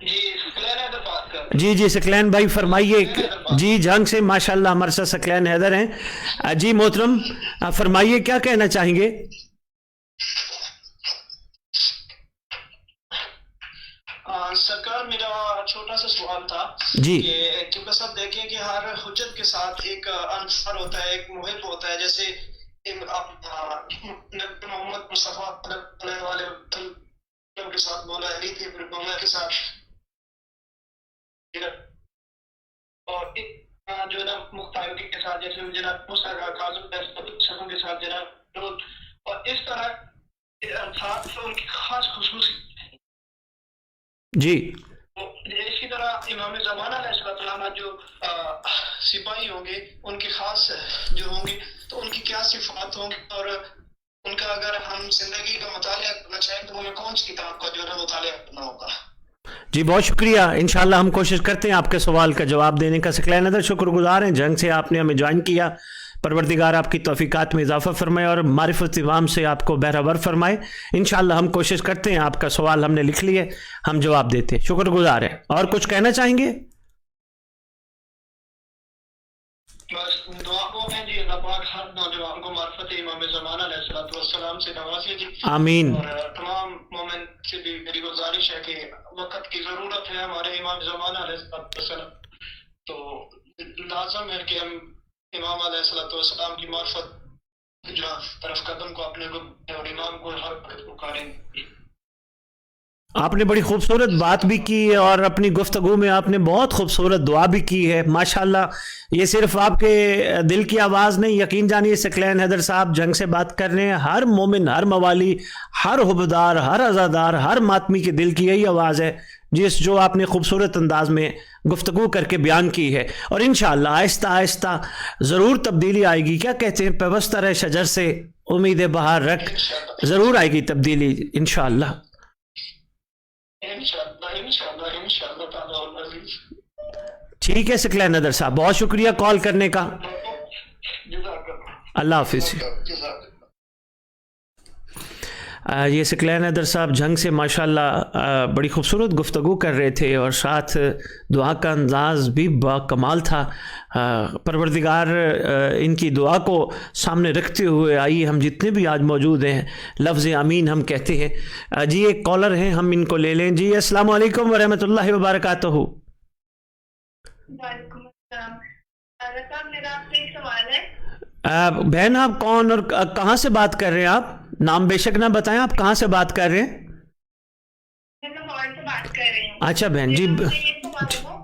جی سکلین حیدر بات کر جی جی سکلین بھائی فرمائیے. جی جھنگ سے ماشاءاللہ ہمارے ساتھ سکلین حیدر ہیں. جی محترم فرمائیے کیا کہنا چاہیں گے؟ سرکار میرا چھوٹا سا سوال تھا جی. کہ کیونکہ سب دیکھیں کہ ہر حجت کے ساتھ ایک انصار ہوتا ہے، ایک محب ہوتا ہے. جیسے محمد مصطفیٰ صلی اللہ علیہ وسلم کے ساتھ مولا علی تھے، پھر مولا کے ساتھ اور جو ہے نا مختار کے ساتھ، جیسے جناب کاظم کے ساتھ جناب، اور اس طرح انصار ان کی خاص خصوصی. جی. اسی طرح امام زمانہ علیہ السلام جو سپاہی ہوں گے ان کی خاص جو ہوں گے تو ان کی کیا صفات ہوں گی، اور ان کا اگر ہم زندگی کا مطالعہ کرنا چاہیں تو ہمیں کون سی کتاب کا جو ہے نا مطالعہ کرنا ہوگا؟ جی بہت شکریہ. انشاءاللہ ہم کوشش کرتے ہیں آپ کے سوال کا جواب دینے کا. سکلین حیدر شکر گزار ہیں جنگ سے آپ نے ہمیں جوائن کیا. پروردگار آپ کی توفیقات میں اضافہ فرمائے اور معرفت عوام سے آپ کو بہرور فرمائے. انشاءاللہ ہم کوشش کرتے ہیں. آپ کا سوال ہم نے لکھ لیے، ہم جواب دیتے ہیں. شکر گزار ہیں. اور کچھ کہنا چاہیں گے؟ بس دعا کو ہے جی، اللہ پاک ہر نوجوان کو معرفت امام زمانہ علیہ السلام سے نوازے جی. آمین. اور تمام مومن سے بھی میری گزارش ہے کہ وقت کی ضرورت ہے ہمارے امام زمانہ علیہ السلام، تو لازم ہے کہ ہم امام علیہ السلام کی معرفت جو طرف قدم کو اپنے کو اور امام کو ہر وقت پکاریں. آپ نے بڑی خوبصورت بات بھی کی ہے اور اپنی گفتگو میں آپ نے بہت خوبصورت دعا بھی کی ہے. ماشاءاللہ یہ صرف آپ کے دل کی آواز نہیں، یقین جانیے سکلین حیدر صاحب جنگ سے بات کر رہے ہیں. ہر مومن، ہر موالی، ہر حبدار، ہر عزادار، ہر ماتمی کے دل کی یہی آواز ہے جو آپ نے خوبصورت انداز میں گفتگو کر کے بیان کی ہے. اور انشاءاللہ آہستہ آہستہ ضرور تبدیلی آئے گی. کیا کہتے ہیں، پیوستہ رہ شجر سے امید بہار رکھ، ضرور آئے گی تبدیلی انشاءاللہ. ٹھیک ہے سکلین حیدر صاحب، بہت شکریہ کال کرنے کا. اللہ حافظ. یہ سکلین حیدر صاحب جھنگ سے ماشاءاللہ بڑی خوبصورت گفتگو کر رہے تھے اور ساتھ دعا کا انداز بھی با کمال تھا. پروردگار ان کی دعا کو سامنے رکھتے ہوئے آئیے ہم جتنے بھی آج موجود ہیں لفظ امین ہم کہتے ہیں. جی ایک کالر ہیں، ہم ان کو لے لیں. جی السلام علیکم ورحمۃ اللہ وبرکاتہ. وعلیکم السلام. میرا آپ سے ایک سوال ہے. بہن آپ کون اور کہاں سے بات کر رہے ہیں؟ آپ نام بے شک نہ بتائیں، آپ کہاں سے بات کر رہے ہیں؟ میں لاہور سے بات کر رہی ہوں. اچھا بہن جی. یہ سوال ہو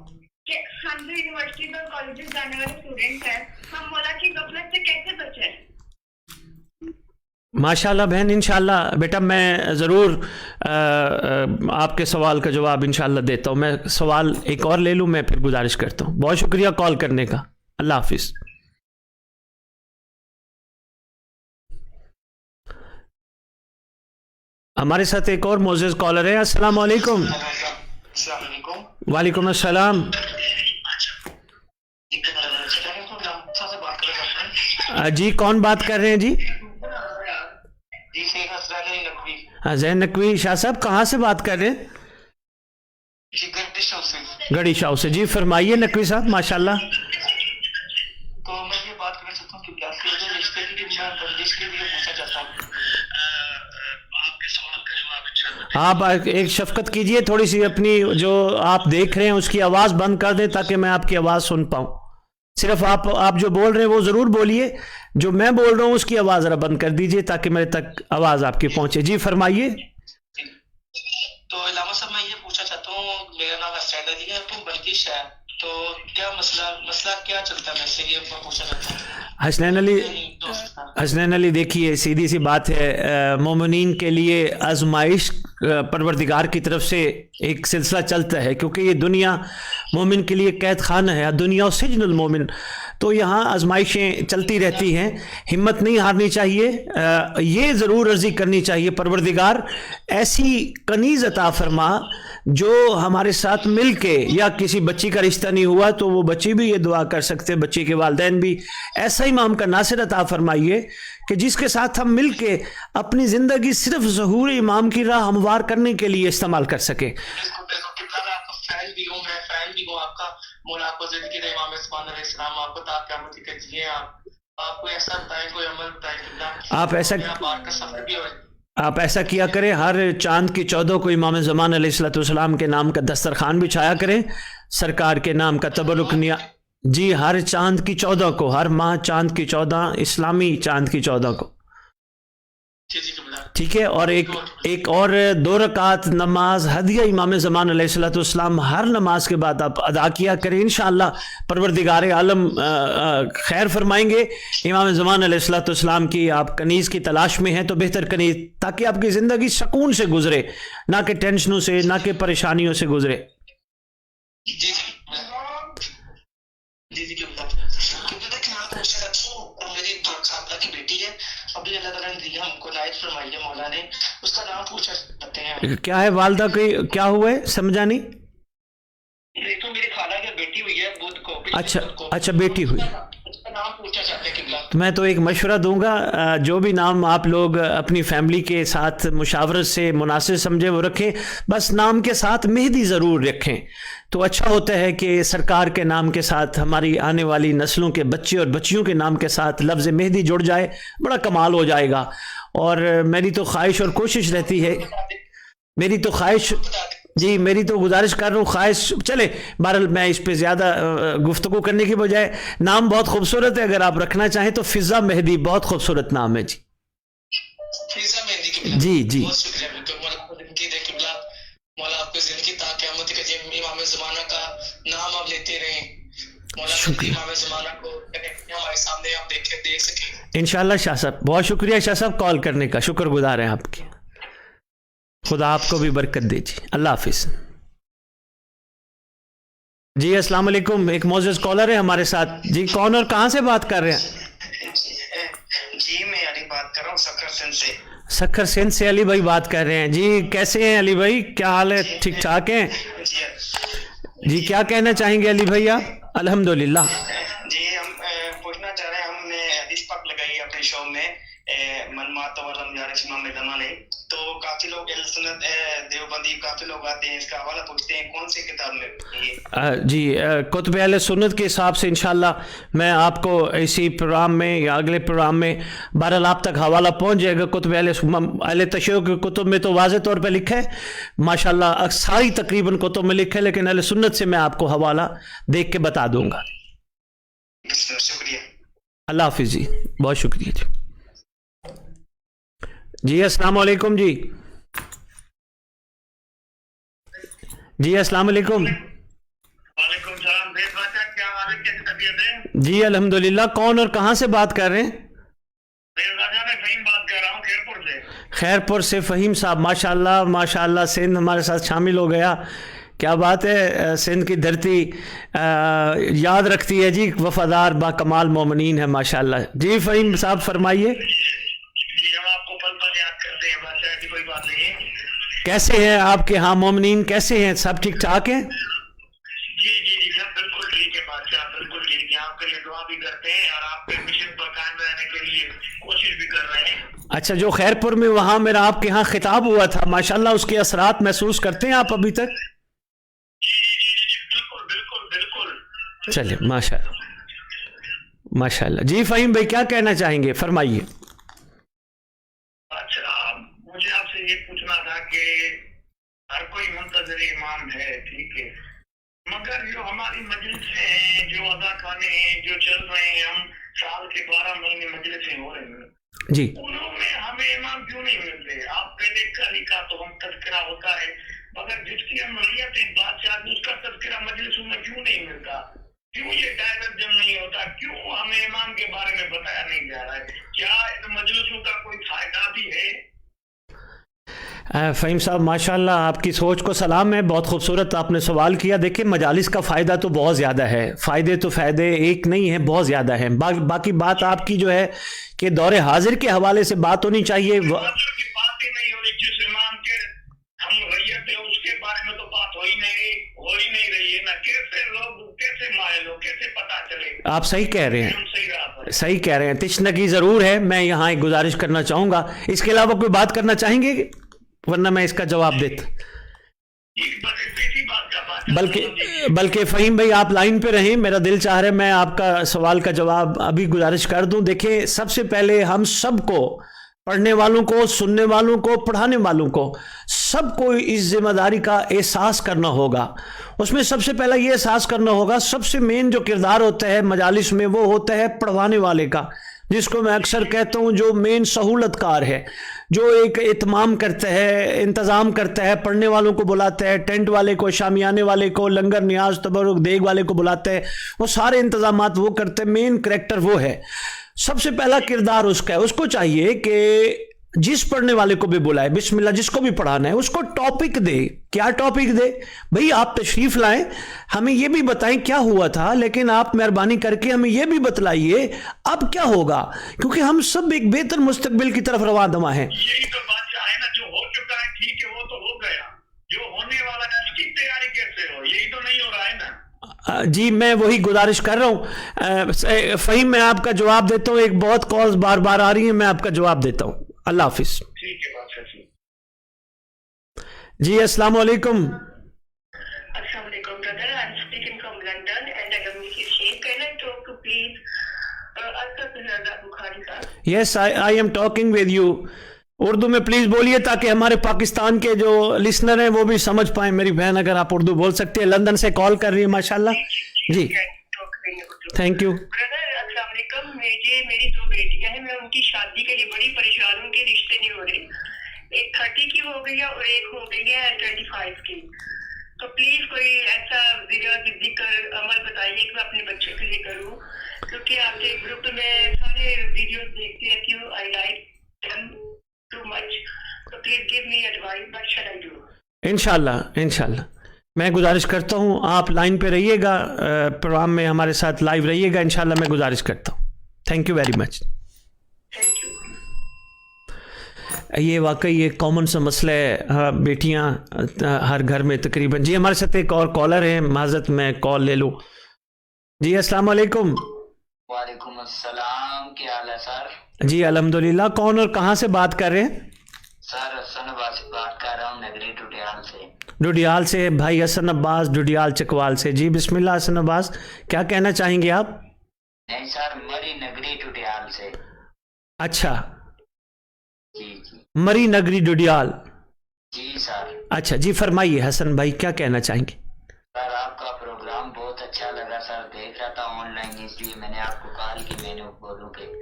کہ ہم جو یونیورسٹی اور کالجز جانے والے اسٹوڈنٹس ہیں، ہم مولا کی غفلت سے کیسے بچیں؟ ماشاءاللہ بہن، انشاءاللہ بیٹا میں ضرور آپ کے سوال کا جواب انشاءاللہ دیتا ہوں. میں سوال ایک اور لے لوں، میں پھر گزارش کرتا ہوں. بہت شکریہ کال کرنے کا. اللہ حافظ. ہمارے ساتھ ایک اور معزز کالر ہے. السلام علیکم. السلام علیکم. وعلیکم السلام. جی کون بات کر رہے ہیں؟ جی زین نقوی شاہ صاحب، کہاں سے بات کر رہے ہیں؟ گڑی شاہ سے. جی فرمائیے نقوی صاحب. ماشاءاللہ. تو میں یہ بات کرنا چاہتا ہوں کہ رشتے کے لیے میں بندش کے لیے پوچھنا چاہتا ہوں آپ کے سوال کا جواب. آپ ایک شفقت کیجئے، تھوڑی سی اپنی جو آپ دیکھ رہے ہیں اس کی آواز بند کر دیں تاکہ میں آپ کی آواز سن پاؤں. صرف آپ جو بول رہے ہیں وہ ضرور بولیے، جو میں بول رہا ہوں اس کی آواز ذرا بند کر دیجئے تاکہ میرے تک آواز آپ کی پہنچے. جی فرمائیے. تو علامہ صاحب میں یہ پوچھنا چاہتا ہوں، میرا نام حسین علی ہے، تو بلکش ہے، تو کیا مسئلہ کیا چلتا ہے؟ میں سے یہ پوچھنا چاہتا ہوں. حسنین علی دیکھیے سیدھی سی بات ہے، مومنین کے لیے آزمائش پروردگار کی طرف سے ایک سلسلہ چلتا ہے، کیونکہ یہ دنیا مومن کے لیے قید خانہ ہے. دنیا سجن المومن. تو یہاں آزمائشیں چلتی رہتی ہیں. ہمت نہیں ہارنی چاہیے. یہ ضرور عرضی کرنی چاہیے پروردگار ایسی کنیز عطا فرما جو ہمارے ساتھ مل کے، یا کسی بچی کا رشتہ نہیں ہوا تو وہ بچی بھی یہ دعا کر سکتے، بچی کے والدین بھی، ایسا امام کا ناصر عطا فرمائیے کہ جس کے ساتھ ہم مل کے اپنی زندگی صرف ظہور امام کی راہ ہموار کرنے کے لیے استعمال کر سکیں. میں آپ کو مولا آپ کو زندگی دے امام عثمان علیہ السلام آپ کو تا قیامت تک جیے آپ کو ایسا بتائیں کوئی عمل بتائیں کہ آپ ایسا پار کا سفر بھی ہو آپ ایسا کیا کریں، ہر چاند کی 14 کو امام زمان علیہ السلام کے نام کا دسترخوان بچھایا کریں، سرکار کے نام کا تبرک نیا جی، ہر چاند کی 14 کو، ہر ماہ چاند کی 14، اسلامی چاند کی 14 کو، ٹھیک ہے؟ اور ایک اور 2 رکعت نماز ہدیہ امام زمان علیہ السلام ہر نماز کے بعد آپ ادا کیا کریں، انشاءاللہ پروردگار عالم خیر فرمائیں گے۔ امام زمان علیہ السلام کی آپ کنیز کی تلاش میں ہیں تو بہتر کنیز، تاکہ آپ کی زندگی سکون سے گزرے، نہ کہ ٹینشنوں سے، نہ کہ پریشانیوں سے گزرے۔ میری صاحبہ کی بیٹی ہے، ابھی اللہ تعالیٰ نے دیا ہم کو عنایت فرمائی ہے مولا نے، اس کا نام پوچھا چاہتے ہیں۔ کیا ہے والدہ کی کیا ہوا ہے، سمجھا نہیں؟ تو میری خالہ کی بیٹی ہوئی ہے بدھ کو، اچھا بیٹی ہوئی، اس کا نام پوچھا چاہتے ہیں قبلہ۔ میں تو ایک مشورہ دوں گا، جو بھی نام آپ لوگ اپنی فیملی کے ساتھ مشاورت سے مناسب سمجھے وہ رکھیں، بس نام کے ساتھ مہدی ضرور رکھیں، تو اچھا ہوتا ہے کہ سرکار کے نام کے ساتھ ہماری آنے والی نسلوں کے بچے اور بچیوں کے نام کے ساتھ لفظ مہدی جڑ جائے، بڑا کمال ہو جائے گا۔ اور میری تو خواہش اور کوشش رہتی ہے، میری تو خواہش جی، میری تو گزارش کر رہا ہوں، خواہش چلے بہرحال میں اس پہ زیادہ گفتگو کرنے کی بجائے، نام بہت خوبصورت ہے، اگر آپ رکھنا چاہیں تو فضا مہدی بہت خوبصورت نام ہے جی۔ فضا مہندی قبلہ، جی جی، بہت شکریہ، بالکل مولا آپ کو زندگی دے قبلہ، مولا آپ کو زندگی تا قیامت تک امام زمانہ کا نام آپ لیتے رہیں، مولا شکریہ، امام زمانہ کو ہمارے سامنے آپ دیکھ سکیں انشاءاللہ۔ شاہ صاحب بہت شکریہ، شاہ صاحب کال کرنے کا، شکر گزار ہیں آپ کی، خدا آپ کو بھی برکت دے جی، اللہ حافظ۔ جی السلام علیکم، ایک معزز کالر ہے ہمارے ساتھ جی، کون اور کہاں سے بات کر رہے ہیں؟ جی میں علی بات کر رہا ہوں سکھر سندھ سے۔ سکھر سندھ سے علی بھائی بات کر رہے ہیں جی، کیسے ہیں علی بھائی، کیا حال ہے، ٹھیک ٹھاک ہیں جی؟ کیا کہنا چاہیں گے علی بھائی آپ؟ الحمدللہ جی ہم پوچھنا چاہ رہے ہیں، ہم نے حدیث پاک لگائی اپنے شو میں من مات ولم یعرف امام زمانے، تو کافی لوگ اہل سنت دیوبندی کافی لوگ آتے ہیں، اس کا حوالہ پوچھتے ہیں کون سی کتاب میں جی کتب اہل سنت کے حساب سے انشاءاللہ میں آپ کو اسی پروگرام میں یا اگلے پروگرام میں بہرحال آپ تک حوالہ پہنچ جائے گا۔ کتب اہل تشیع کی کتب میں تو واضح طور پہ لکھا ہے ماشاءاللہ، ساری تقریباً کتب میں لکھا ہے، لیکن اہل سنت سے میں آپ کو حوالہ دیکھ کے بتا دوں گا۔ شکریہ، اللہ حافظ جی، بہت شکریہ جی۔ جی السلام علیکم جی، جی السلام علیکم۔ وعلیکم السلام، بے بادشاہ کیا حال ہے، کیسی طبیعت ہے؟ جی الحمدللہ، کون اور کہاں سے بات کر رہے ہیں؟ بے بادشاہ میں فہیم بات کر رہا ہوں خیرپور سے۔ خیرپور سے فہیم صاحب، ماشاءاللہ ماشاءاللہ، سندھ ہمارے ساتھ شامل ہو گیا، کیا بات ہے، سندھ کی دھرتی یاد رکھتی ہے جی، وفادار با کمال مومنین ہے ماشاءاللہ۔ جی فہیم صاحب فرمائیے۔ جی ہم آپ کو پل پل یاد کرتے ہیں، بادشاہ کی کوئی بات نہیں ہے۔ کیسے ہیں آپ کے ہاں مومنین، کیسے ہیں، سب ٹھیک ٹھاک ہیں؟ جی جی جی سب بالکل ٹھیک ہے بادشاہ، بالکل ٹھیک ہے، آپ کے لیے دعا بھی کرتے ہیں اور آپ کے مشن پر قائم رہنے کے لیے کوشش بھی کر رہے ہیں۔ اچھا، جو خیرپور میں وہاں میرا آپ کے ہاں خطاب ہوا تھا ماشاءاللہ، اس کے اثرات محسوس کرتے ہیں آپ ابھی تک؟ بالکل بالکل بالکل۔ چلے ماشاءاللہ ماشاءاللہ۔ جی فہیم بھائی کیا کہنا چاہیں گے، فرمائیے۔ اچھا مجھے آپ سے یہ پوچھنا تھا کہ ہر کوئی منتظر امام ہے، ٹھیک ہے، مگر جو ہماری مجلس ہیں، جو ادا خانے ہیں جو چل رہے ہیں، ہم سال کے 12 مہینے مجلسیں ہو رہی ہیں جی، انہوں میں ہمیں امام کیوں نہیں ملتے؟ آپ پہلے کلی کا تو ہم تذکرہ ہوتا ہے، مگر جس کی ہم ریت ہیں بادشاہ اس کا تذکرہ مجلسوں میں کیوں نہیں ملتا؟ کیوں یہ ڈائیورجن نہیں ہوتا؟ کیوں ہمیں امام کے بارے میں بتایا نہیں جا رہا ہے؟ کیا ان مجلسوں کا کوئی فائدہ بھی ہے؟ فہیم صاحب ماشاءاللہ، آپ کی سوچ کو سلام ہے، بہت خوبصورت آپ نے سوال کیا۔ دیکھیں مجالس کا فائدہ تو بہت زیادہ ہے، فائدے تو فائدے ایک نہیں ہیں، بہت زیادہ ہیں۔ باقی بات آپ کی جو ہے کہ دور حاضر کے حوالے سے بات ہونی چاہیے۔ حاضر کی بات ہی نہیں ہو رہی، جس امام کے ہم ریت ہیں اس کے بارے میں تو بات ہو ہی نہیں رہی ہے نا۔ کیسے لوگ کیسے مائل ہو، کیسے پتا چلے؟ آپ صحیح کہہ رہے ہم صحیح راہ پر ہیں۔ صحیح کہہ رہے ہیں، تشنگی ضرور ہے، میں یہاں ایک گزارش کرنا چاہوں گا۔ اس کے علاوہ کوئی بات کرنا چاہیں گے ورنہ میں اس کا جواب دیتا۔ ایک بات ایسی بات کا بات بلکہ فہیم بھائی آپ لائن پہ رہیں, میرا دل چاہ رہا ہے میں آپ کا سوال کا جواب ابھی گزارش کر دوں. دیکھیں, سب سے پہلے ہم سب کو, پڑھنے والوں کو, سننے والوں کو, پڑھانے والوں کو, سب کو اس ذمہ داری کا احساس کرنا ہوگا. اس میں سب سے پہلا یہ احساس کرنا ہوگا, سب سے مین جو کردار ہوتا ہے مجالس میں وہ ہوتا ہے پڑھوانے والے کا, جس کو میں اکثر کہتا ہوں جو مین سہولت کار ہے, جو ایک اہتمام کرتا ہے, انتظام کرتا ہے, پڑھنے والوں کو بلاتا ہے, ٹینٹ والے کو, شامیانے والے کو, لنگر نیاز تبرک دیگ والے کو بلاتا ہے, وہ سارے انتظامات وہ کرتے ہیں. مین کریکٹر وہ ہے, سب سے پہلا کردار اس کا ہے. اس کو چاہیے کہ جس پڑھنے والے کو بھی بلائے, بسم اللہ, جس کو بھی پڑھانا ہے اس کو ٹاپک دے. کیا ٹاپک دے بھئی؟ آپ تشریف لائیں, ہمیں یہ بھی بتائیں کیا ہوا تھا, لیکن آپ مہربانی کر کے ہمیں یہ بھی بتلائیے اب کیا ہوگا, کیونکہ ہم سب ایک بہتر مستقبل کی طرف رواں دواں ہیں. یہی تو بات ہے نا, جو ہو چکا ہے ٹھیک ہے, وہ تو ہو گیا, جو ہونے والا ہے اس کی تیاری کیسے ہو, یہی تو نہیں ہو رہا ہے نا. جی میں وہی گزارش کر رہا ہوں. فہیم, میں آپ کا جواب دیتا ہوں, ایک بہت کالز بار بار آ رہی ہیں, میں آپ کا جواب دیتا ہوں. اللہ حافظ. ٹھیک ہے, بات ہے. جی السلام علیکم. Assalamu alaikum, brother. I'm speaking from London and I am Mrs. Sheikh. Can I talk to please Asad Mirza Bukhari sir? Yes I am talking with you. Urdu میں پلیز بولیے تاکہ ہمارے پاکستان کے جو لسنر ہیں وہ بھی سمجھ پائیں. میری بہن اگر آپ اردو بول سکتے ہیں, لندن سے کال کر رہی ہے ماشاءاللہ. جی تھینک یو. Brother, السلام علیکم. میری 2 بیٹیاں ہیں, میں ان کی شادی کے لیے بڑی پریشان ہوں کہ رشتے نہیں ہو رہے. ایک 30 کی ہو گئی ہے اور ایک ہو گئی ہے 25 کی. تو پلیز کوئی ایسا ذکر عمل بتائیے کہ میں اپنے بچے کے لیے کروں, کیونکہ آپ کے گروپ میں سارے ویڈیوز دیکھتی رہتی ہوں. I like them too much, تو please give me advice, what should I do. انشاءاللہ میں گزارش کرتا ہوں آپ لائن پہ رہیے گا, پروگرام میں ہمارے ساتھ لائیو رہیے گا انشاءاللہ. میں گزارش کرتا ہوں. Thank you very much. Thank you. یہ واقعی ایک کامن سا مسئلہ ہے, بیٹیاں ہر گھر میں تقریباً. جی ہمارے ساتھ ایک اور کالر ہیں, معذرت میں کال لے لوں. جی السلام علیکم. وعلیکم السلام, کیا حال ہے سر؟ جی الحمدللہ. کون اور کہاں سے بات کر رہے ہیں؟ سر حسن عباس بات کر رہا ہوں, نگری ڈوڈیال سے. ڈوڈیال سے بھائی حسن عباس, ڈوڈیال چکوال سے. جی بسم اللہ حسن عباس, کیا کہنا چاہیں گے آپ؟ نہیں سر, مری نگری ڈوڈیال سے. اچھا, جی مری نگری ڈوڈیال. جی سر. اچھا جی فرمائیے حسن بھائی, کیا کہنا چاہیں گے؟ سر آپ کا پروگرام بہت اچھا لگا سر, دیکھ رہا تھا آن لائن, اس لیے میں نے آپ کو کال کی, میں نے بولوں کہ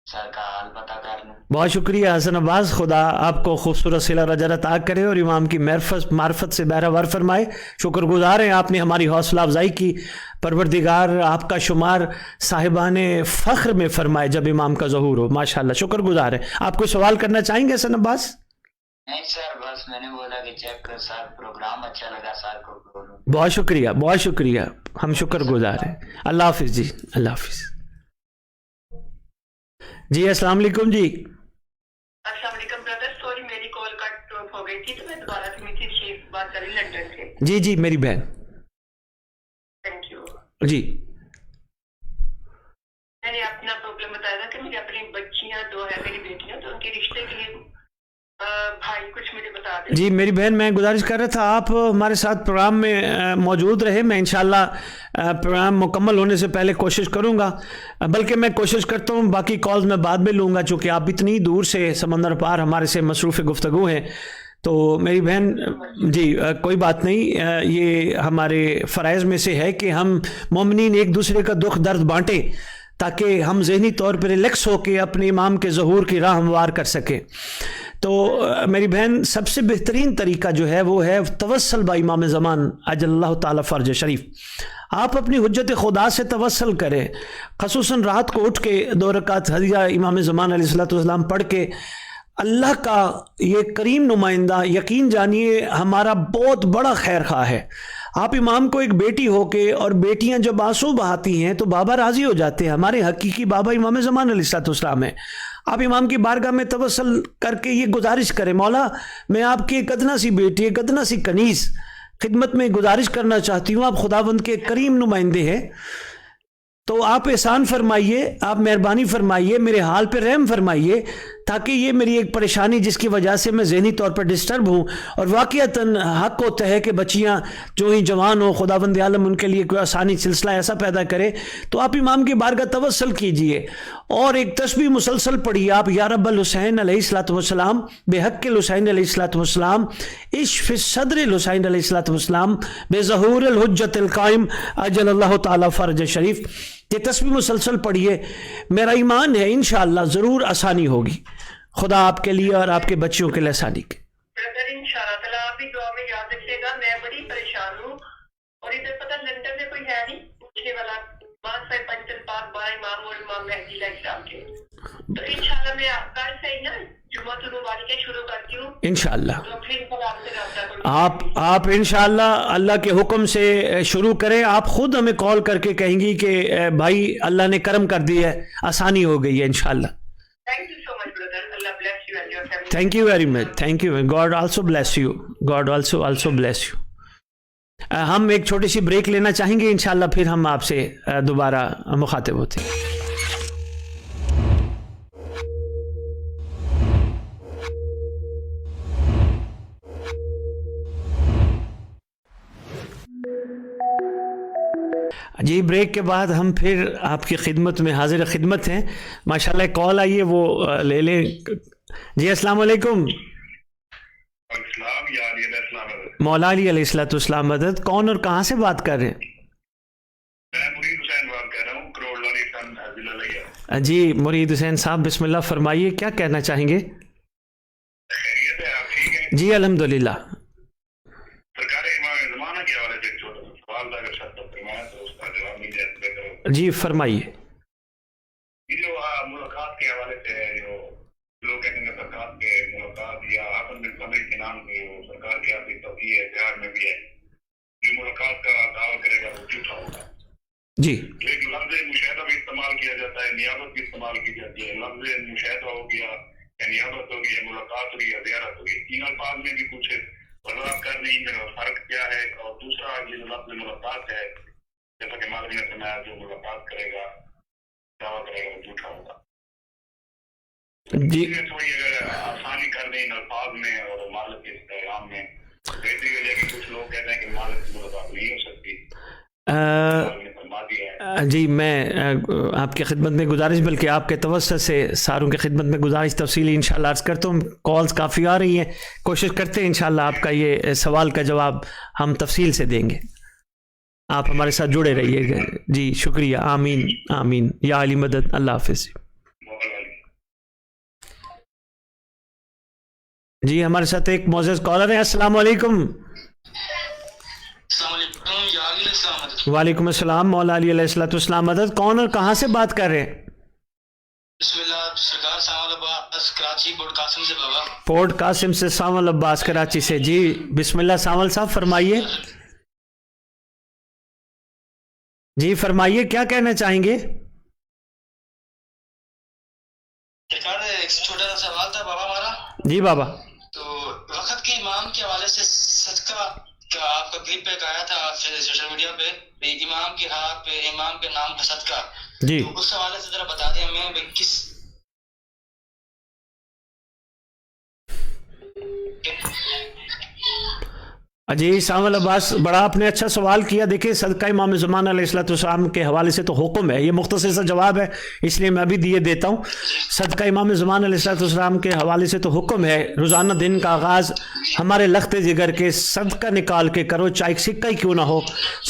سر کا حال پتہ کر لوں. بہت شکریہ حسن عباس, خدا آپ کو خوبصورت صلہ رجع عطا کرے اور امام کی معرفت سے بہرہ فرمائے. شکر گزار ہیں, آپ نے ہماری حوصلہ افزائی کی. پروردگار آپ کا شمار صاحبان فخر میں فرمائے جب امام کا ظہور ہو. ماشاءاللہ شکر گزار ہیں. آپ کوئی سوال کرنا چاہیں گے حسن عباس؟ نہیں سر, بس میں نے بولا کہ چیک کر سر, پروگرام اچھا لگا سر کو بولوں. بہت شکریہ, ہم شکر گزار ہیں. اللہ حافظ. جی اللہ حافظ. جی السلام علیکم. جی السلام علیکم برادر, سوری میری کال کٹ ہو گئی تھی, تو میں دوبارہ سے مسز شیخ بات کر رہی ہوں لندن سے. جی میری بہن. Thank you. جی میں نے اپنا پرابلم بتایا تھا کہ مجھے اپنی بچیاں 2 ہیں میری بیٹیاں, تو ان کے رشتے کے لیے بھائی کچھ مجھے بتا دیں. جی میری بہن, میں گزارش کر رہا تھا آپ ہمارے ساتھ پروگرام میں موجود رہے. میں انشاءاللہ پروگرام مکمل ہونے سے پہلے کوشش کروں گا, بلکہ میں کوشش کرتا ہوں باقی کالز میں بعد میں لوں گا, چونکہ آپ اتنی دور سے سمندر پار ہمارے سے مصروف گفتگو ہیں. تو میری بہن جی کوئی بات نہیں, یہ ہمارے فرائض میں سے ہے کہ ہم مومنین ایک دوسرے کا دکھ درد بانٹیں, تاکہ ہم ذہنی طور پر ریلیکس ہو کے اپنے امام کے ظہور کی راہ ہموار کر سکیں. تو میری بہن, سب سے بہترین طریقہ جو ہے وہ ہے توسل با امام زمان عجل اللہ تعالی فرج شریف. آپ اپنی حجت خدا سے توسل کریں, خصوصاً رات کو اٹھ کے 2 رکعت ہدیہ امام زمان علیہ الصلوۃ والسلام پڑھ کے اللہ کا یہ کریم نمائندہ, یقین جانیے ہمارا بہت بڑا خیر خواہ ہے. آپ امام کو ایک بیٹی ہو کے, اور بیٹیاں جب آنسو بہاتی ہیں تو بابا راضی ہو جاتے ہیں. ہمارے حقیقی بابا امام زمان علیہ الصلوۃ والسلام ہیں. آپ امام کی بارگاہ میں توسل کر کے یہ گزارش کریں, مولا میں آپ کی ایک ادنا سی بیٹی, ایک ادنا سی کنیز خدمت میں گزارش کرنا چاہتی ہوں, آپ خداوند کے کریم نمائندے ہیں, تو آپ احسان فرمائیے، آپ مہربانی فرمائیے، میرے حال پہ رحم فرمائیے، تاکہ یہ میری ایک پریشانی جس کی وجہ سے میں ذہنی طور پر ڈسٹرب ہوں، اور واقعتاً حق ہوتا ہے کہ بچیاں جو ہی جوان ہوں خداوند عالم ان کے لیے کوئی آسانی سلسلہ ایسا پیدا کرے، تو آپ امام کی بارگاہ توسل کیجئے اور ایک تسبیح مسلسل پڑھیے آپ، یا رب الحسین علیہ الصلوۃ والسلام، بے حق الحسین علیہ الصلوۃ والسلام، اشف صدر الحسین علیہ الصلوۃ والسلام، بے ظہور الحجت القائم اجل اللہ تعالی فرج شریف. یہ تسبیح مسلسل پڑھیے، میرا ایمان ہے انشاءاللہ ضرور آسانی ہوگی. خدا آپ کے لیے اور آپ کے بچوں کے لیے آسانی کے. بردر انشاءاللہ تعالیٰ آپ بھی دعا میں یاد رکھیے گا. میں بڑی پریشان ہوں اور ادھر پتہ لندن میں کوئی ہے نہیں پوچھنے والا. بعد سے پنجتن پاک با امام اور امام مہدی علیہ السلام کے. تو انشاءاللہ میں کل سے ہی نا جمعۃ المبارکہ شروع کرتی ہوں انشاءاللہ. تو پھر آپ سے رابطہ کروں. آپ انشاءاللہ اللہ کے حکم سے شروع کریں. آپ خود ہمیں کال کر کے کہیں گی کہ بھائی اللہ نے کرم کر دیا ہے، آسانی ہو گئی ہے انشاءاللہ. Thank you so much, brother. Allah bless you and your family. Thank you very much. Thank you. God also bless you. God also bless you. ہم ایک چھوٹی سی بریک لینا چاہیں گے انشاءاللہ، پھر ہم آپ سے دوبارہ مخاطب ہوتے ہیں. جی بریک کے بعد ہم پھر آپ کی خدمت میں حاضر خدمت ہیں. ماشاءاللہ کال آئی ہے وہ لے لیں. جی السلام علیکم. السلام یا علی علیہ السلام. مولا علی علیہ الصلوۃ والسلام مدد. کون اور کہاں سے بات کر رہے ہیں؟ میں مرید حسین بات کر رہا ہوں، کروڑ والی سن ضلع لیا. جی مرید حسین صاحب بسم اللہ فرمائیے، کیا کہنا چاہیں گے؟ خیریت ہے؟ آپ ٹھیک ہیں؟ جی الحمدللہ. سرکار امام زمانہ کے حوالے سے ایک چھوٹا سا سوال تھا، اگر سب تک فرمایا تو اس کا جواب نہیں دے سکتے. جی فرمائیے. یہ جو ملاقات کے حوالے سے ہے، جو لوگ کہتے ہیں سرکار کے ملاقات یا حسن بن ثابت کے نام سے وہ سرکار کی آخری توقیع ہے، بہار میں بھی ہے، جو ملاقات کا دعویٰ کرے گا وہ جھوٹا ہوگا. جی ایک لفظ مشاہدہ بھی استعمال کیا جاتا ہے، نیابت بھی استعمال کی جاتی ہے. لفظ مشاہدہ ہو گیا یا نیابت ہو گئی، ملاقات ہوگی یا زیارت ہوگی، تین الفاظ میں بھی کچھ وضاحت کرنے میں فرق کیا ہے. اور دوسرا یہ جو لفظ ملاقات ہے، جیسا کہ مالک نے فرمایا جو ملاقات کرے گا دعویٰ کرے گا وہ جھوٹا ہوگا. جی تھوڑی اگر آسانی کر دیں ان الفاظ میں اور مالک کے پیغام میں، بہتری ہو جائے کہ کچھ لوگ کہتے ہیں کہ مالک کی ملاقات نہیں ہو سکتی. جی میں آپ کی خدمت میں گزارش، بلکہ آپ کے توسط سے ساروں کی خدمت میں گزارش تفصیلی انشاءاللہ عرض کرتا ہوں. کالز کافی آ رہی ہیں، کوشش کرتے ہیں انشاءاللہ آپ کا یہ سوال کا جواب ہم تفصیل سے دیں گے. آپ ہمارے ساتھ جڑے رہیے گا. جی شکریہ. آمین آمین یا علی مدد. اللہ حافظ. جی ہمارے ساتھ ایک معزز کالر ہیں. السلام علیکم. السلام علیکم یا علی علیہ السلام. وعلیکم السلام. مولا علی علیہ الصلوۃ والسلام مدد. کون اور کہاں سے بات کر رہے ہیں؟ بسم اللہ. سرکار ساول عباس کراچی پورٹ قاسم سے بابا. پورٹ قاسم سے ساول عباس کراچی سے. جی بسم اللہ ساول صاحب فرمائیے. جی فرمائیے کیا کہنا چاہیں گے؟ سرکار ایک چھوٹا سا سوال تھا بابا ہمارا. جی بابا. تو وقت کے امام کے حوالے سے صدقہ کا آپ کا کلپ ایک آیا تھا سوشل میڈیا پہ، امام کے ہاتھ پہ امام کے نام کا صدقہ. جی تو اس حوالے سے ذرا بتا دیں ہمیں کس جی ساول عباس بڑا آپ نے اچھا سوال کیا. دیکھیں صدقہ امام زمان علیہ الصلوۃ والسلام کے حوالے سے تو حکم ہے، یہ مختصر سا جواب ہے اس لیے میں ابھی دیے دیتا ہوں. صدقہ امام زمان علیہ الصلوۃ والسلام کے حوالے سے تو حکم ہے، روزانہ دن کا آغاز ہمارے لخت جگر کے صدقہ نکال کے کرو، چاہے ایک سکہ ہی کیوں نہ ہو.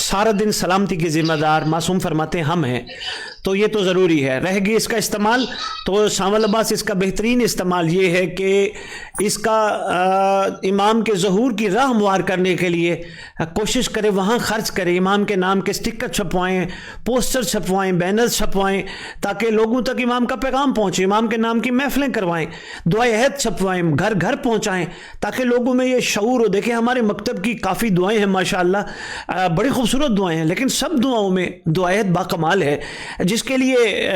سارا دن سلامتی کے ذمہ دار معصوم فرماتے ہیں ہم ہیں، تو یہ تو ضروری ہے. رہ گئی اس کا استعمال، تو ساول عباس اس کا بہترین استعمال یہ ہے کہ اس کا امام کے ظہور کی راہ ہموار کرنے کے لیے کوشش کرے وہاں خرچ کرے. امام کے نام کے سٹکر چھپوائیں، پوسٹر چھپوائیں، بینرز چھپوائیں تاکہ لوگوں تک امام کا پیغام پہنچے. امام کے نام کی محفلیں کروائیں، دعائے عہد چھپوائیں، گھر گھر پہنچائیں تاکہ لوگوں میں یہ شعور ہو. دیکھیں ہمارے مکتب کی کافی دعائیں ہیں ماشاءاللہ، بڑی خوبصورت دعائیں ہیں، لیکن سب دعاؤں میں دعائے عہد باکمال ہے، جس کے لیے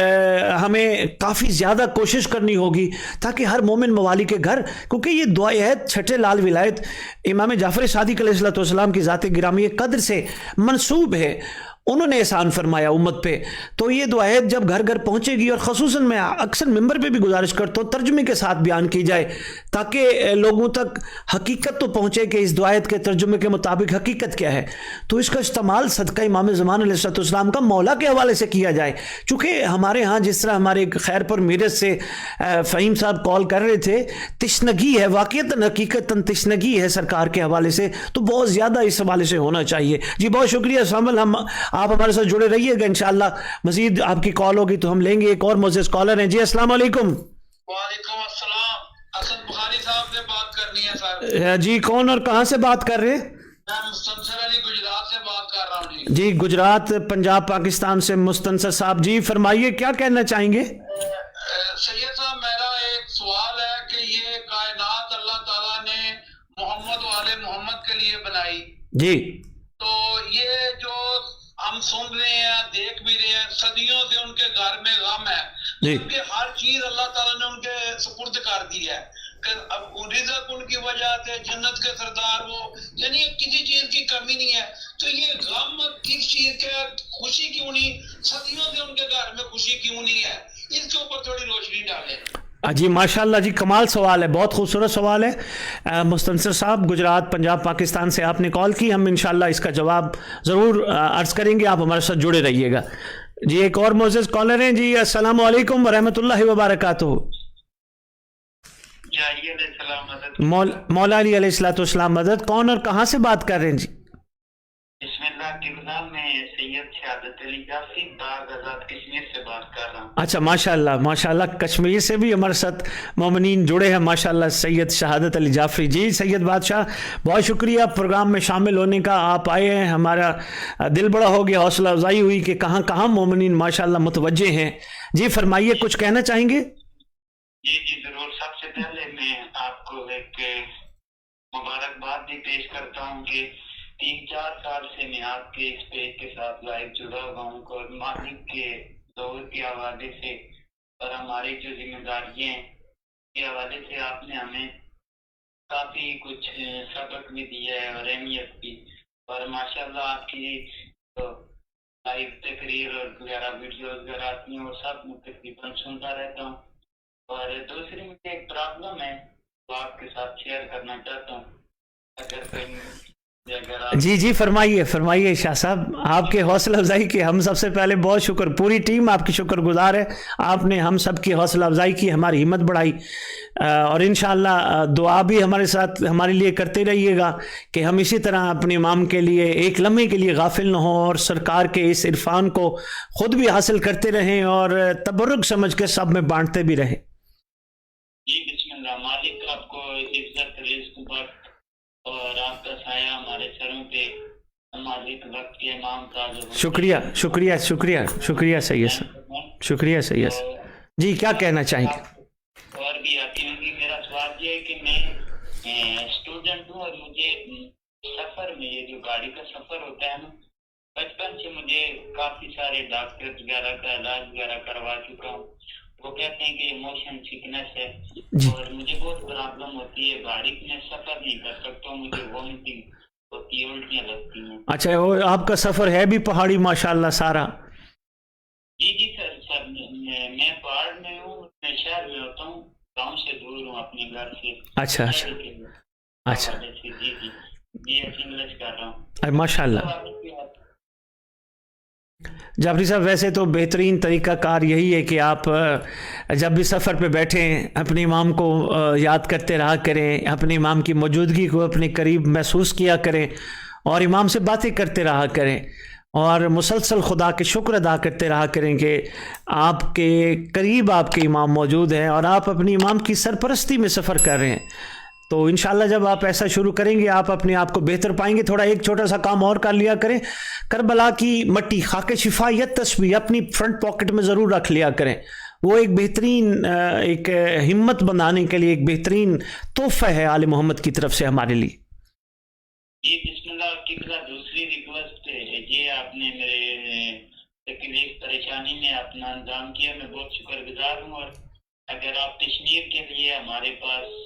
ہمیں کافی زیادہ کوشش کرنی ہوگی تاکہ ہر مومن موالی کے گھر، کیونکہ یہ دعائے عہد چھٹے لال ولایت امام جعفر صادق علیہ الصلوۃ والسلام کی ذات گرامی قدر سے منسوب ہے. انہوں نے احسان فرمایا امت پہ. تو یہ دعائیت جب گھر گھر پہنچے گی, اور خصوصاً میں اکثر ممبر پہ بھی گزارش کرتا ہوں ترجمے کے ساتھ بیان کی جائے تاکہ لوگوں تک حقیقت تو پہنچے کہ اس دعائیت کے ترجمے کے مطابق حقیقت کیا ہے. تو اس کا استعمال صدقہ امام زمان علیہ السلام کا مولا کے حوالے سے کیا جائے. چونکہ ہمارے ہاں جس طرح ہمارے خیر پر میرج سے فہیم صاحب کال کر رہے تھے, تشنگی ہے, واقعتاً حقیقتاً تشنگی ہے سرکار کے حوالے سے, تو بہت زیادہ اس حوالے سے ہونا چاہیے. جی بہت شکریہ سامل, آپ ہمارے ساتھ جڑے رہیے گا, انشاءاللہ مزید آپ کی کال ہوگی تو ہم لیں گے. ایک اور معزز کالر ہیں. جی السلام علیکم. وعلیکم السلام. اسد بخاری صاحب سے بات کرنی ہے سر. جی کون اور کہاں سے بات کر رہے ہیں؟ میں مستنصر علی گجرات سے بات کر رہا ہوں. جی گجرات پنجاب پاکستان سے مستنصر صاحب, جی فرمائیے کیا کہنا چاہیں گے؟ سید صاحب میرا ایک سوال ہے کہ یہ کائنات اللہ تعالیٰ نے محمد و آل محمد کے لیے بنائی, جی تو یہ جو ہم سن رہے ہیں دیکھ بھی رہے ہیں, صدیوں سے ان کے گھر میں غم ہے, جی ان کے ہر چیز اللہ تعالیٰ نے ان کے سپرد کر دی ہے کہ اب رزق ان کی وجہ سے جنت کے سردار وہ, یعنی کسی چیز کی کمی نہیں ہے. تو یہ غم کس چیز کے, خوشی کیوں نہیں, صدیوں سے ان کے گھر میں خوشی کیوں نہیں ہے, اس کے اوپر تھوڑی روشنی ڈالیں. جی ماشاءاللہ, جی کمال سوال ہے, بہت خوبصورت سوال ہے. مستنصر صاحب گجرات پنجاب پاکستان سے آپ نے کال کی, ہم انشاءاللہ اس کا جواب ضرور عرض کریں گے, آپ ہمارے ساتھ جڑے رہیے گا. جی ایک اور معزز کالر ہیں. جی السلام علیکم ورحمۃ اللہ وبرکاتہ. مولا علی علیہ السلام مدد. کون اور کہاں سے بات کر رہے ہیں؟ جی بسم اللہ کے نام میں سید شہادت علی جعفری باغ آزاد کشمیر سے بات کر رہا ہوں. اچھا ماشاءاللہ ماشاءاللہ, کشمیر سے بھی ہمارے ساتھ مومنین جڑے ہیں ماشاءاللہ. سید شہادت علی جعفری, جی سید بادشاہ بہت شکریہ پروگرام میں شامل ہونے کا, آپ آئے ہیں, ہمارا دل بڑا ہو گیا, حوصلہ افزائی ہوئی کہ کہاں کہاں مومنین ماشاءاللہ متوجہ ہیں. جی فرمائیے, کچھ کہنا چاہیں گے؟ جی ضرور. سب سے پہلے میں آپ کو ایک مبارکباد بھی پیش کرتا ہوں کہ 3-4 سال سے میں آپ کے اس پیج کے ساتھ لائیو جڑا ہوا ہوں, اور مالک کے دور کے حوالے سے اور ہماری جو ذمہ داریاں ہیں کے حوالے سے آپ نے ہمیں کافی کچھ سبق بھی دیا ہے اور اہمیت بھی, اور ماشاءاللہ آپ کی لائیو تقریر اور وغیرہ ویڈیوز وغیرہ آتی ہیں وہ سب میں تقریباً سنتا رہتا ہوں. اور دوسری مجھے ایک پرابلم ہے وہ آپ کے ساتھ شیئر کرنا چاہتا ہوں, اگر کوئی جی جی فرمائیے فرمائیے شاہ صاحب, آپ کے حوصلہ افزائی کی ہم سب سے پہلے بہت شکر, پوری ٹیم آپ کی شکر گزار ہے. آپ نے ہم سب کی حوصلہ افزائی کی, ہماری ہمت بڑھائی, اور انشاءاللہ دعا بھی ہمارے ساتھ ہمارے لیے کرتے رہیے گا کہ ہم اسی طرح اپنے امام کے لیے ایک لمحے کے لیے غافل نہ ہوں, اور سرکار کے اس عرفان کو خود بھی حاصل کرتے رہیں اور تبرک سمجھ کے سب میں بانٹتے بھی رہیں. جی بسم اللہ. مالک آپ کو عزت رزق وقت اور آپ کا سایہ ہمارے سروں پہ مالک وقت کے امام تاج. شکریہ شکریہ شکریہ شکریہ سید صاحب, شکریہ سید صاحب. جی کیا کہنا چاہیں گے؟ اور بھی آتی ہوں گی. میرا سوال یہ ہے کہ میں اسٹوڈنٹ ہوں, اور مجھے سفر میں یہ جو گاڑی کا سفر ہوتا ہے نا, بچپن سے مجھے کافی سارے ڈاکٹر وغیرہ کا علاج وغیرہ کروا چکا ہوں. وہ کہتے ہیں کہ موشن سکنس ہے, اور مجھے بہت پرابلم ہوتی ہے, گاڑی میں سفر نہیں کر سکتا ہوں, مجھے وامٹنگ ہوتی ہے, الٹیاں لگتی ہیں. اچھا آپ کا سفر ہے بھی پہاڑی ماشاءاللہ سارا؟ جی جی سر میں پہاڑ میں ہوں, میں شہر میں ہوتا ہوں, گاؤں سے دور ہوں اپنے گھر سے. اچھا اچھا اچھا جی جی جی انگلش کر رہا ہوں ماشاءاللہ. جعفری صاحب ویسے تو بہترین طریقہ کار یہی ہے کہ آپ جب بھی سفر پہ بیٹھیں اپنے امام کو یاد کرتے رہا کریں, اپنے امام کی موجودگی کو اپنے قریب محسوس کیا کریں, اور امام سے باتیں کرتے رہا کریں, اور مسلسل خدا کے شکر ادا کرتے رہا کریں کہ آپ کے قریب آپ کے امام موجود ہیں اور آپ اپنی امام کی سرپرستی میں سفر کر رہے ہیں. تو انشاءاللہ جب آپ ایسا شروع کریں گے آپ اپنے آپ کو بہتر پائیں گے. تھوڑا ایک چھوٹا سا کام اور کر لیا کریں, کربلا کی مٹی خاک شفایت تسبیح اپنی فرنٹ پاکٹ میں ضرور رکھ لیا کریں. وہ ایک بہترین ایک ہمت بنانے کے لیے ایک بہترین تحفہ ہے آل محمد کی طرف سے ہمارے لیے. جی بسم اللہ. قبلہ دوسری ریکویسٹ ہے, یہ آپ نے میرے تکلیف پریشانی میں اپنا انتظام کیا, میں بہت شکر گزار ہوں. اور اگر آپ تشمیر کے لیے ہمارے پاس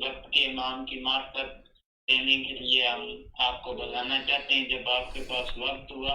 وقت کے امام کی معرفت دینے کے لیے ہم آپ کو بتانا چاہتے ہیں, جب آپ کے پاس وقت ہوا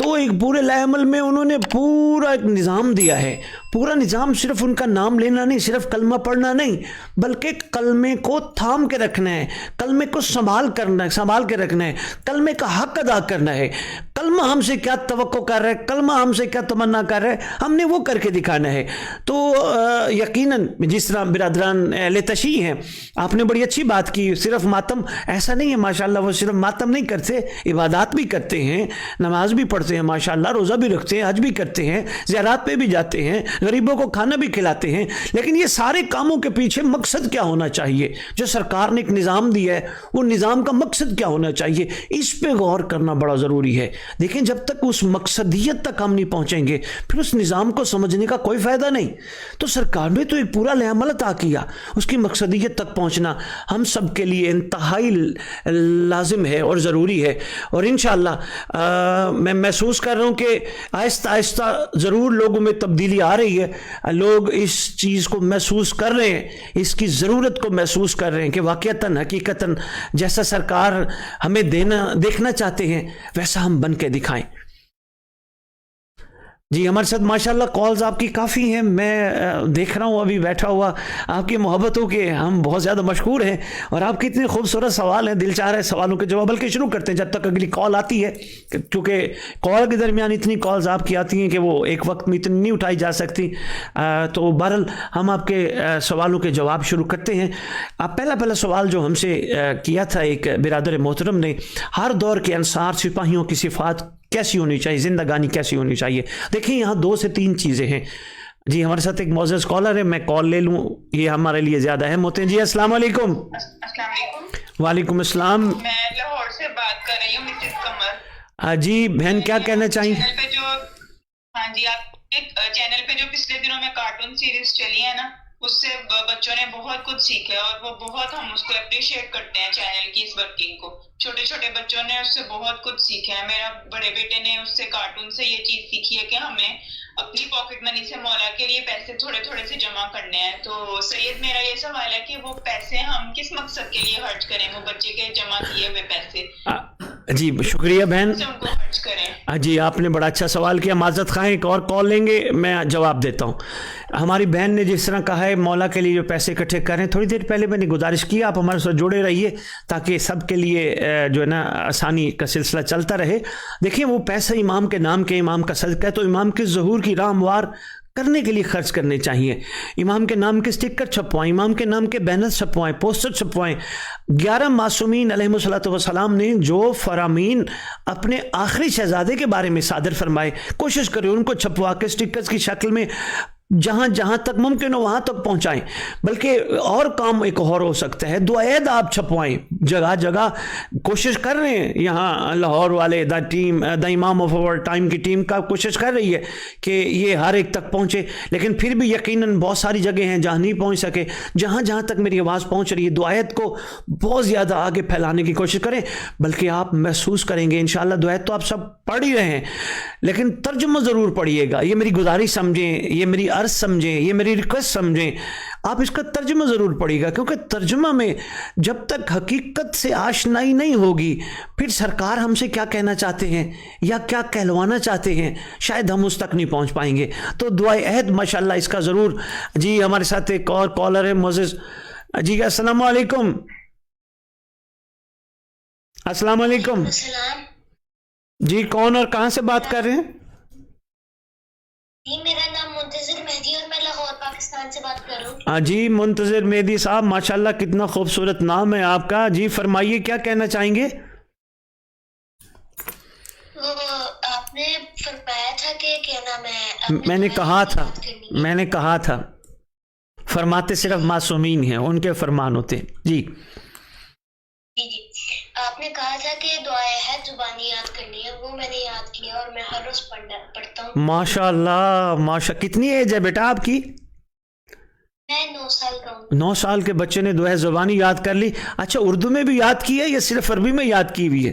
تو ایک پورے لائے عمل میں انہوں نے پورا ایک نظام دیا ہے. پورا نظام صرف ان کا نام لینا نہیں, صرف کلمہ پڑھنا نہیں, بلکہ کلمے کو تھام کے رکھنا ہے, کلمے کو سنبھال کے رکھنا ہے, کلمے کا حق ادا کرنا ہے. کلمہ ہم سے کیا توقع کر رہا ہے, کلمہ ہم سے کیا تمنا کر رہا ہے, ہم نے وہ کر کے دکھانا ہے. تو یقیناً جس طرح برادران اہل تشیع ہیں, آپ نے بڑی اچھی بات کی. صرف ماتم ایسا نہیں ہے ماشاءاللہ, وہ صرف ماتم نہیں کرتے, عبادات بھی کرتے ہیں, نماز بھی پڑھتے ہیں ماشاءاللہ, روزہ بھی رکھتے ہیں, حج بھی کرتے ہیں, زیارات پہ بھی جاتے ہیں, غریبوں کو کھانا بھی کھلاتے ہیں. لیکن یہ سارے کاموں کے پیچھے مقصد کیا ہونا چاہیے؟ جو سرکار نے ایک نظام دیا ہے, وہ نظام کا مقصد کیا ہونا چاہیے, اس پہ غور کرنا بڑا ضروری ہے. دیکھیں جب تک اس مقصدیت تک ہم نہیں پہنچیں گے, پھر اس نظام کو سمجھنے کا کوئی فائدہ نہیں. تو سرکار نے تو ایک پورا عمل عطا کیا, اس کی مقصدیت تک پہنچنا ہم سب کے لیے انتہائی لازم ہے اور ضروری ہے. اور انشاءاللہ میں محسوس کر رہا ہوں کہ آہستہ آہستہ ضرور لوگوں میں تبدیلی آ رہی ہے. لوگ اس چیز کو محسوس کر رہے ہیں, اس کی ضرورت کو محسوس کر رہے ہیں کہ واقعتاً حقیقتاً جیسا سرکار ہمیں دیکھنا چاہتے ہیں ویسا ہم بن کے دکھائیں. جی ہمارے ساتھ ماشاءاللہ کالز آپ کی کافی ہیں. میں دیکھ رہا ہوں ابھی بیٹھا ہوا, آپ کی محبتوں کے ہم بہت زیادہ مشکور ہیں, اور آپ کے اتنے خوبصورت سوال ہیں, دل چاہ رہے سوالوں کے جواب. بلکہ شروع کرتے ہیں جب تک اگلی کال آتی ہے, کیونکہ کال کے درمیان اتنی کالز آپ کی آتی ہیں کہ وہ ایک وقت میں اتنی نہیں اٹھائی جا سکتی. تو بہرحال ہم آپ کے سوالوں کے جواب شروع کرتے ہیں. آپ پہلا سوال جو ہم سے کیا تھا ایک برادر محترم نے, ہر دور کے انصار سپاہیوں کی صفات کیسی ہونی چاہیے, زندگانی کیسی ہونی چاہیے؟ دیکھیں یہاں 2 سے 3 چیزیں ہیں. جی ہمارے ساتھ ایک معزز کالر ہے, میں کال لے لوں, یہ ہمارے لیے زیادہ اہم ہوتے ہیں. جی السلام علیکم. السلام علیکم. وعلیکم السلام. میں لاہور سے بات کر رہی ہوں, مسز قمر. جی بہن کیا کہنا چاہیں؟ ہاں جی, آپ کے چینل پہ جو پچھلے دنوں میں کارٹون سیریز چلی ہے نا, اس سے بچوں نے بہت کچھ سیکھا ہے, اور وہ بہت ہم اس کو اپریشیٹ کرتے ہیں چینل کی اس ورکنگ کو. چھوٹے چھوٹے بچوں نے اس سے بہت کچھ سیکھا ہے. میرا بڑے بیٹے نے اس سے کارٹون سے یہ چیز سیکھی ہے کہ ہمیں اپنی پاکٹ منی سے مولا کے لیے پیسے تھوڑے تھوڑے سے جمع کرنے ہیں. تو سید میرا یہ سوال ہے کہ وہ پیسے ہم کس مقصد کے لیے خرچ کریں, وہ بچے کے جمع کیے ہوئے پیسے جی شکریہ بہن. ان کو خرچ کریں. جی آپ نے بڑا اچھا سوال کیا. معذرت خواہ ایک اور کال لیں گے, میں جواب دیتا ہوں. ہماری بہن نے جس طرح کہا ہے مولا کے لیے جو پیسے اکٹھے کریں, تھوڑی دیر پہلے میں نے گزارش کی آپ ہمارے ساتھ جڑے رہیے تاکہ سب کے لیے جو ہے نا آسانی کا سلسلہ چلتا رہے. دیکھیں وہ پیسہ امام کے نام کے, امام کا صدقہ ہے, تو امام کے ظہور کی راہ ہموار کرنے کے لیے خرچ کرنے چاہیے. امام کے نام کے سٹکر چھپوائیں, امام کے نام کے بینر چھپوائیں, پوسٹر چھپوائیں. 11 معصومین علیہ الصلوۃ والسلام نے جو فرامین اپنے آخری شہزادے کے بارے میں صادر فرمائے, کوشش کریں ان کو چھپوا کے سٹکرز کی شکل میں جہاں تک ممکن ہو وہاں تک پہنچائیں. بلکہ اور کام ایک اور ہو سکتا ہے, دعائد آپ چھپوائیں جگہ جگہ. کوشش کر رہے ہیں یہاں لاہور والے, دا امام آف اوور ٹائم کی ٹیم کا کوشش کر رہی ہے کہ یہ ہر ایک تک پہنچے, لیکن پھر بھی یقیناً بہت ساری جگہ ہیں جہاں نہیں پہنچ سکے. جہاں تک میری آواز پہنچ رہی ہے, دعائد کو بہت زیادہ آگے پھیلانے کی کوشش کریں. بلکہ آپ محسوس کریں گے انشاءاللہ دعائد تو آپ سب پڑھ ہی رہے ہیں, لیکن ترجمہ ضرور پڑھیے گا. یہ میری گزارش سمجھیں, یہ میری عرض سمجھیں, یہ میری ریکویسٹ سمجھیں. آپ اس کا ترجمہ ضرور پڑھیے گا, کیونکہ ترجمہ میں جب تک حقیقت سے آشنائی نہیں ہوگی, پھر سرکار ہم سے کیا کہنا چاہتے ہیں یا کیا کہلوانا چاہتے ہیں شاید ہم اس تک نہیں پہنچ پائیں گے. تو دعائے عہد ماشاءاللہ اس کا ضرور. جی ہمارے ساتھ ایک اور کالر ہے معزز. جی السلام علیکم. السلام علیکم. جی کون اور کہاں سے بات کر رہے ہیں؟ جی میرا نام منتظر مہدی اور میں لاہور پاکستان سے بات کر رہا ہوں. جی منتظر مہدی صاحب ماشاءاللہ کتنا خوبصورت نام ہے آپ کا. جی فرمائیے کیا کہنا چاہیں گے؟ وہ آپ نے فرمایا تھا کہ کیا نام ہے, میں نے کہا تھا فرماتے صرف معصومین ہیں, ان کے فرمان ہوتے ہیں. جی آپ نے کہا تھا کہ دعائے عہد زبانی یاد کرنی ہے, وہ میں نے یاد کیا اور میں ہر روز پڑھتا ہوں. ماشاءاللہ. کتنی ایج ہے بیٹا آپ کی؟ میں 9 سال کا ہوں. 9 سال کے بچے نے دعائے زبانی یاد کر لی. اچھا اردو میں بھی یاد کی ہے یا صرف عربی میں یاد کی ہوئی ہے؟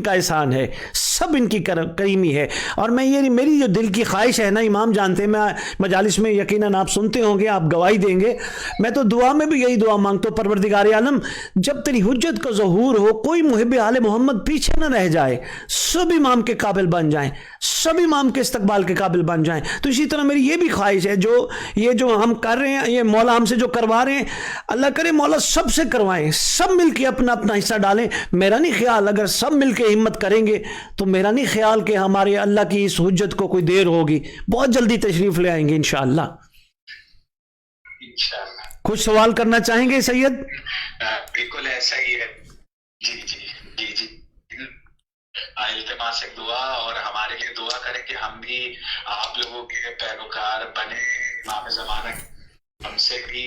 ان کا احسان ہے, سب ان کی کریمی ہے. اور میں یہ میری جو دل کی خواہش ہے نا, امام جانتے ہیں, میں مجالس میں یقیناً آپ سنتے ہوں گے, آپ گواہی دیں گے, میں تو دعا میں بھی یہی دعا مانگتا ہوں, پروردگار عالم جب تیری حجت کا ظہور ہو, کوئی محب آل محمد پیچھے نہ رہ جائے, سب امام کے قابل بن جائیں, سب امام کے استقبال کے قابل بن جائیں. تو اسی طرح میری یہ بھی خواہش ہے, یہ جو ہم کر رہے ہیں, یہ مولا ہم سے جو کروا رہے ہیں, اللہ کرے مولا سب سے کروائیں, سب مل کے اپنا اپنا حصہ ڈالیں. میرا نہیں خیال اگر سب مل کے ہمت کریں گے تو میرا نہیں خیال کہ ہمارے اللہ کی اس حجت کو کوئی دیر ہوگی, بہت جلدی تشریف لے آئیں گے انشاءاللہ. کچھ سوال کرنا چاہیں گے سید؟ بالکل ایسا ہی ہے. جی جی جی جی التماس دعا, اور ہمارے لیے دعا کریں کہ ہم بھی آپ لوگوں کے پیروکار بنے. امام زمانہ ہم سے بھی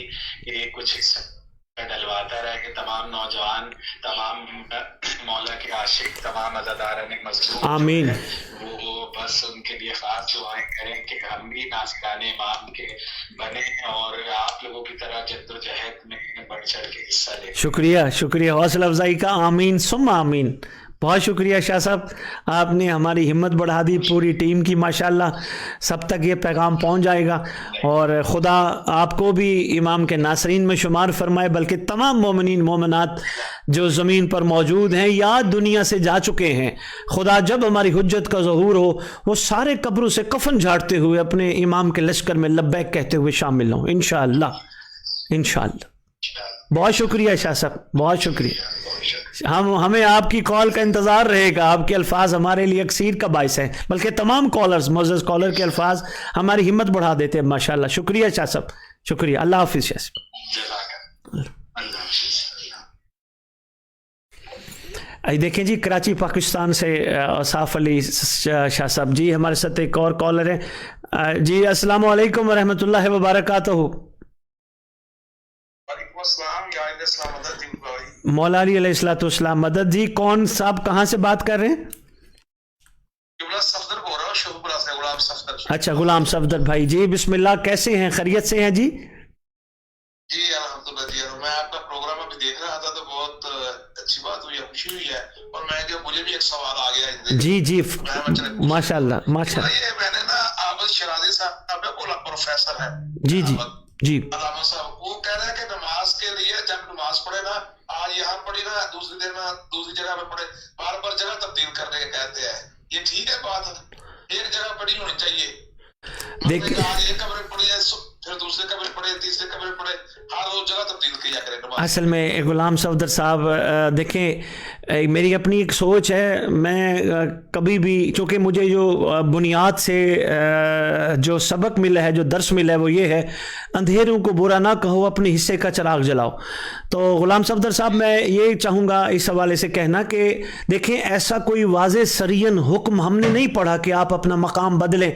یہ کچھ حصہ ڈلواتا رہے کہ تمام نوجوان, تمام مولا کے عاشق, تمام عزاداران مظلوم آمین, وہ بس ان کے لیے خاص دعائیں کریں کہ ہم بھی ناصران امام کے بنے اور آپ لوگوں کی طرح جد و جہد میں بڑھ چڑھ کے حصہ لیں. شکریہ شکریہ حوصلہ افزائی کا. آمین ثم آمین. بہت شکریہ شاہ صاحب, آپ نے ہماری ہمت بڑھا دی, پوری ٹیم کی ماشاءاللہ. سب تک یہ پیغام پہنچ جائے گا, اور خدا آپ کو بھی امام کے ناصرین میں شمار فرمائے, بلکہ تمام مومنین مومنات جو زمین پر موجود ہیں یا دنیا سے جا چکے ہیں. خدا جب ہماری حجت کا ظہور ہو, وہ سارے قبروں سے کفن جھاڑتے ہوئے اپنے امام کے لشکر میں لبیک کہتے ہوئے شامل ہوں انشاءاللہ انشاءاللہ. بہت شکریہ شاہ صاحب, بہت شکریہ. ہمیں آپ کی کال کا انتظار رہے گا. آپ کے الفاظ ہمارے لیے اکسیر کا باعث ہیں, بلکہ تمام کالرز, معزز کالر کے الفاظ ہماری ہمت بڑھا دیتے ہیں ماشاءاللہ. شکریہ شاہ صاحب, شکریہ. اللہ حافظ شاہ صاحب. دیکھیں جی, کراچی پاکستان سے اوصاف علی شاہ صاحب جی ہمارے ساتھ ایک اور کالر ہیں. جی السلام علیکم ورحمۃ اللہ وبرکاتہ. مولا علی علیہ الصلوۃ والسلام مدد. جی کون صاحب, کہاں سے بات کر رہے ہیں؟ اچھا غلام صفدر بھائی, جی بسم اللہ, کیسے ہیں, خیریت سے ہیں جی؟ جی الحمدللہ جی, میں آپ کا پروگرام ابھی دیکھ رہا تھا تو بہت اچھی بات ہوئی ہے, خوشی ہوئی ہے. اور مجھے بھی ایک سوال آ گیا. جی جی ماشاء اللہ ماشاء اللہ. میں نے نا عابد شرازی صاحب پروفیسر ہے جی جی جی علامہ صاحب, وہ کہہ رہے ہیں کہ نماز کے لیے جب نماز پڑھے نا, آج یہاں پڑھی نا, دوسری دیر میں دوسری جگہ پہ پڑھے, بار بار جگہ تبدیل کرنے کے کہتے ہیں. یہ ٹھیک ہے بات؟ ایک جگہ پڑھی ہونی چاہیے. دیکھیں آج ایک کمرے پڑھی ہے, پھر دوسرے کمرے پڑھے, تیسرے کمرے پڑھے, ہر روز جگہ تبدیل کیا کرے. اصل میں غلام صفدر صاحب دیکھیں, میری اپنی ایک سوچ ہے. میں کبھی بھی, چونکہ مجھے جو بنیاد سے جو سبق ملا ہے, جو درس ملا ہے, وہ یہ ہے اندھیروں کو برا نہ کہو, اپنے حصے کا چراغ جلاؤ. تو غلام صفدر صاحب میں یہ چاہوں گا اس حوالے سے کہنا کہ دیکھیں, ایسا کوئی واضح سرین حکم ہم نے نہیں پڑھا کہ آپ اپنا مقام بدلیں,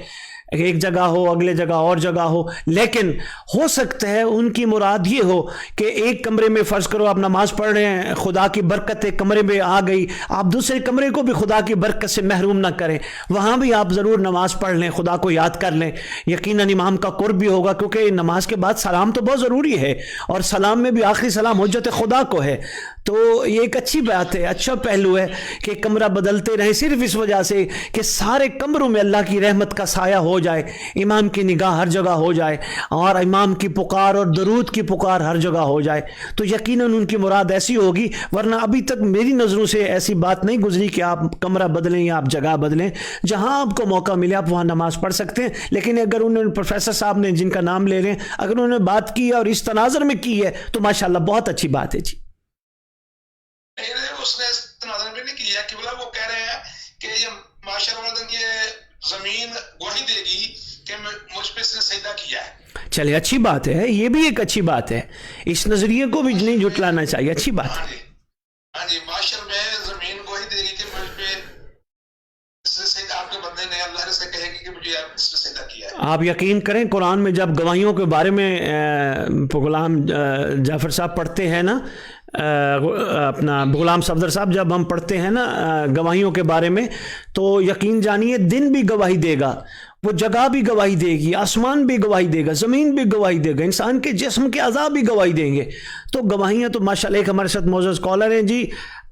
ایک جگہ ہو اگلے جگہ اور جگہ ہو. لیکن ہو سکتا ہے ان کی مراد یہ ہو کہ ایک کمرے میں فرض کرو آپ نماز پڑھ رہے ہیں, خدا کی برکت ایک کمرے میں آ گئی, آپ دوسرے کمرے کو بھی خدا کی برکت سے محروم نہ کریں, وہاں بھی آپ ضرور نماز پڑھ لیں, خدا کو یاد کر لیں. یقیناً امام کا قرب بھی ہوگا, کیونکہ نماز کے بعد سلام تو بہت ضروری ہے, اور سلام میں بھی آخری سلام حجت خدا کو ہے. تو یہ ایک اچھی بات ہے, اچھا پہلو ہے کہ کمرہ بدلتے رہیں, صرف اس وجہ سے کہ سارے کمروں میں اللہ کی رحمت کا سایہ ہو جائے, امام کی نگاہ ہر جگہ ہو جائے, اور امام کی پکار اور درود کی پکار ہر جگہ ہو جائے. تو یقیناً ان کی مراد ایسی ہوگی, ورنہ ابھی تک میری نظروں سے ایسی بات نہیں گزری کہ آپ کمرہ بدلیں یا آپ جگہ بدلیں. جہاں آپ کو موقع ملے آپ وہاں نماز پڑھ سکتے ہیں. لیکن اگر انہوں نے, پروفیسر صاحب نے جن کا نام لے رہے ہیں, اگر انہوں نے بات کی اور اس تناظر میں کی ہے تو ماشاءاللہ بہت اچھی بات ہے. جی اس نے اس تناظر میں نہیں کیا کہ وہ کہہ رہے ہیں کہ یہ معاشرہ یہ زمین گواہی دے گی کہ مجھ پہ اس نے سجدہ کیا ہے. چلے اچھی بات ہے, یہ بھی ایک اچھی بات ہے, اس نظریے کو بھی نہیں جھٹلانا چاہیے, اچھی بات ہے. ہاں جی, معاشر میں زمین گواہی دے گی کہ مجھ پہ اس نے سجدہ, آپ کے بندے نے اللہ سے کہے گی کہ مجھے اس نے سجدہ کیا ہے. آپ یقین کریں قرآن میں جب گواہیوں کے بارے میں غلام جعفر صاحب پڑھتے ہیں نا, اپنا غلام صفدر صاحب جب ہم پڑھتے ہیں نا گواہیوں کے بارے میں, تو یقین جانیے دن بھی گواہی دے گا, وہ جگہ بھی گواہی دے گی, آسمان بھی گواہی دے گا, زمین بھی گواہی دے گا, انسان کے جسم کے اعضاء بھی گواہی دیں گے. تو گواہیاں تو ماشاءاللہ. ایک ہمارے ساتھ معزز کالر ہیں جی,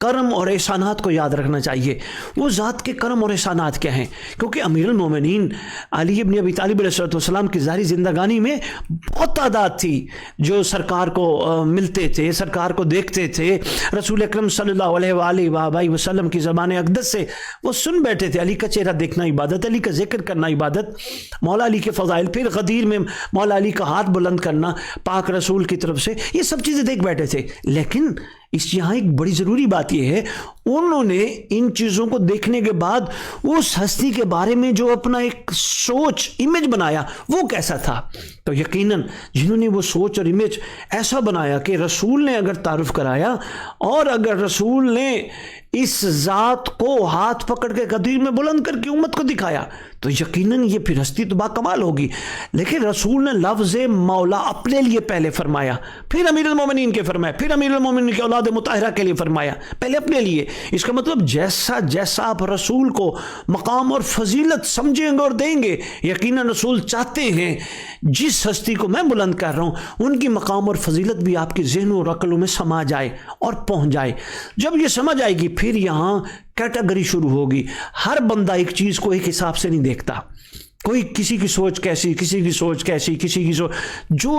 کرم اور احسانات کو یاد رکھنا چاہیے. وہ ذات کے کرم اور احسانات کیا ہیں؟ کیونکہ امیر المومنین علی ابن ابی طالب علیہ السلام کی ظاہری زندگانی میں بہت تعداد تھی جو سرکار کو ملتے تھے، سرکار کو دیکھتے تھے. رسول اکرم صلی اللہ علیہ وآلہ وسلم کی زبان اقدس سے وہ سن بیٹھے تھے علی کا چہرہ دیکھنا عبادت، علی کا ذکر کرنا عبادت، مولا علی کے فضائل، پھر غدیر میں مولا علی کا ہاتھ بلند کرنا پاک رسول کی طرف سے، یہ سب چیزیں دیکھ بیٹھے تھے. لیکن یہاں ایک بڑی ضروری بات یہ ہے، انہوں نے ان چیزوں کو دیکھنے کے بعد اس ہستی کے بارے میں جو اپنا ایک سوچ امیج بنایا وہ کیسا تھا. تو یقیناً جنہوں نے وہ سوچ اور امیج ایسا بنایا کہ رسول نے اگر تعارف کرایا اور اگر رسول نے اس ذات کو ہاتھ پکڑ کے غدیر میں بلند کر کے امت کو دکھایا تو یقیناً یہ پھر ہستی تو با کمال ہوگی. لیکن رسول نے لفظ مولا اپنے لیے پہلے فرمایا، پھر امیر المومنین کے فرمایا، پھر امیر المومنین کے اولاد مطہرہ کے لیے فرمایا، پہلے اپنے لیے. اس کا مطلب جیسا جیسا آپ رسول کو مقام اور فضیلت سمجھیں گے اور دیں گے، یقیناً رسول چاہتے ہیں جس ہستی کو میں بلند کر رہا ہوں ان کی مقام اور فضیلت بھی آپ کی ذہنوں اور عقلوں میں سما جائے اور پہنچ جائے. جب یہ سمجھ آئے گی پھر یہاں کیٹیگری شروع ہوگی. ہر بندہ ایک چیز کو ایک حساب سے نہیں دیکھتا. کوئی کسی کی سوچ کیسی، کسی کی سوچ کیسی، کسی کی سوچ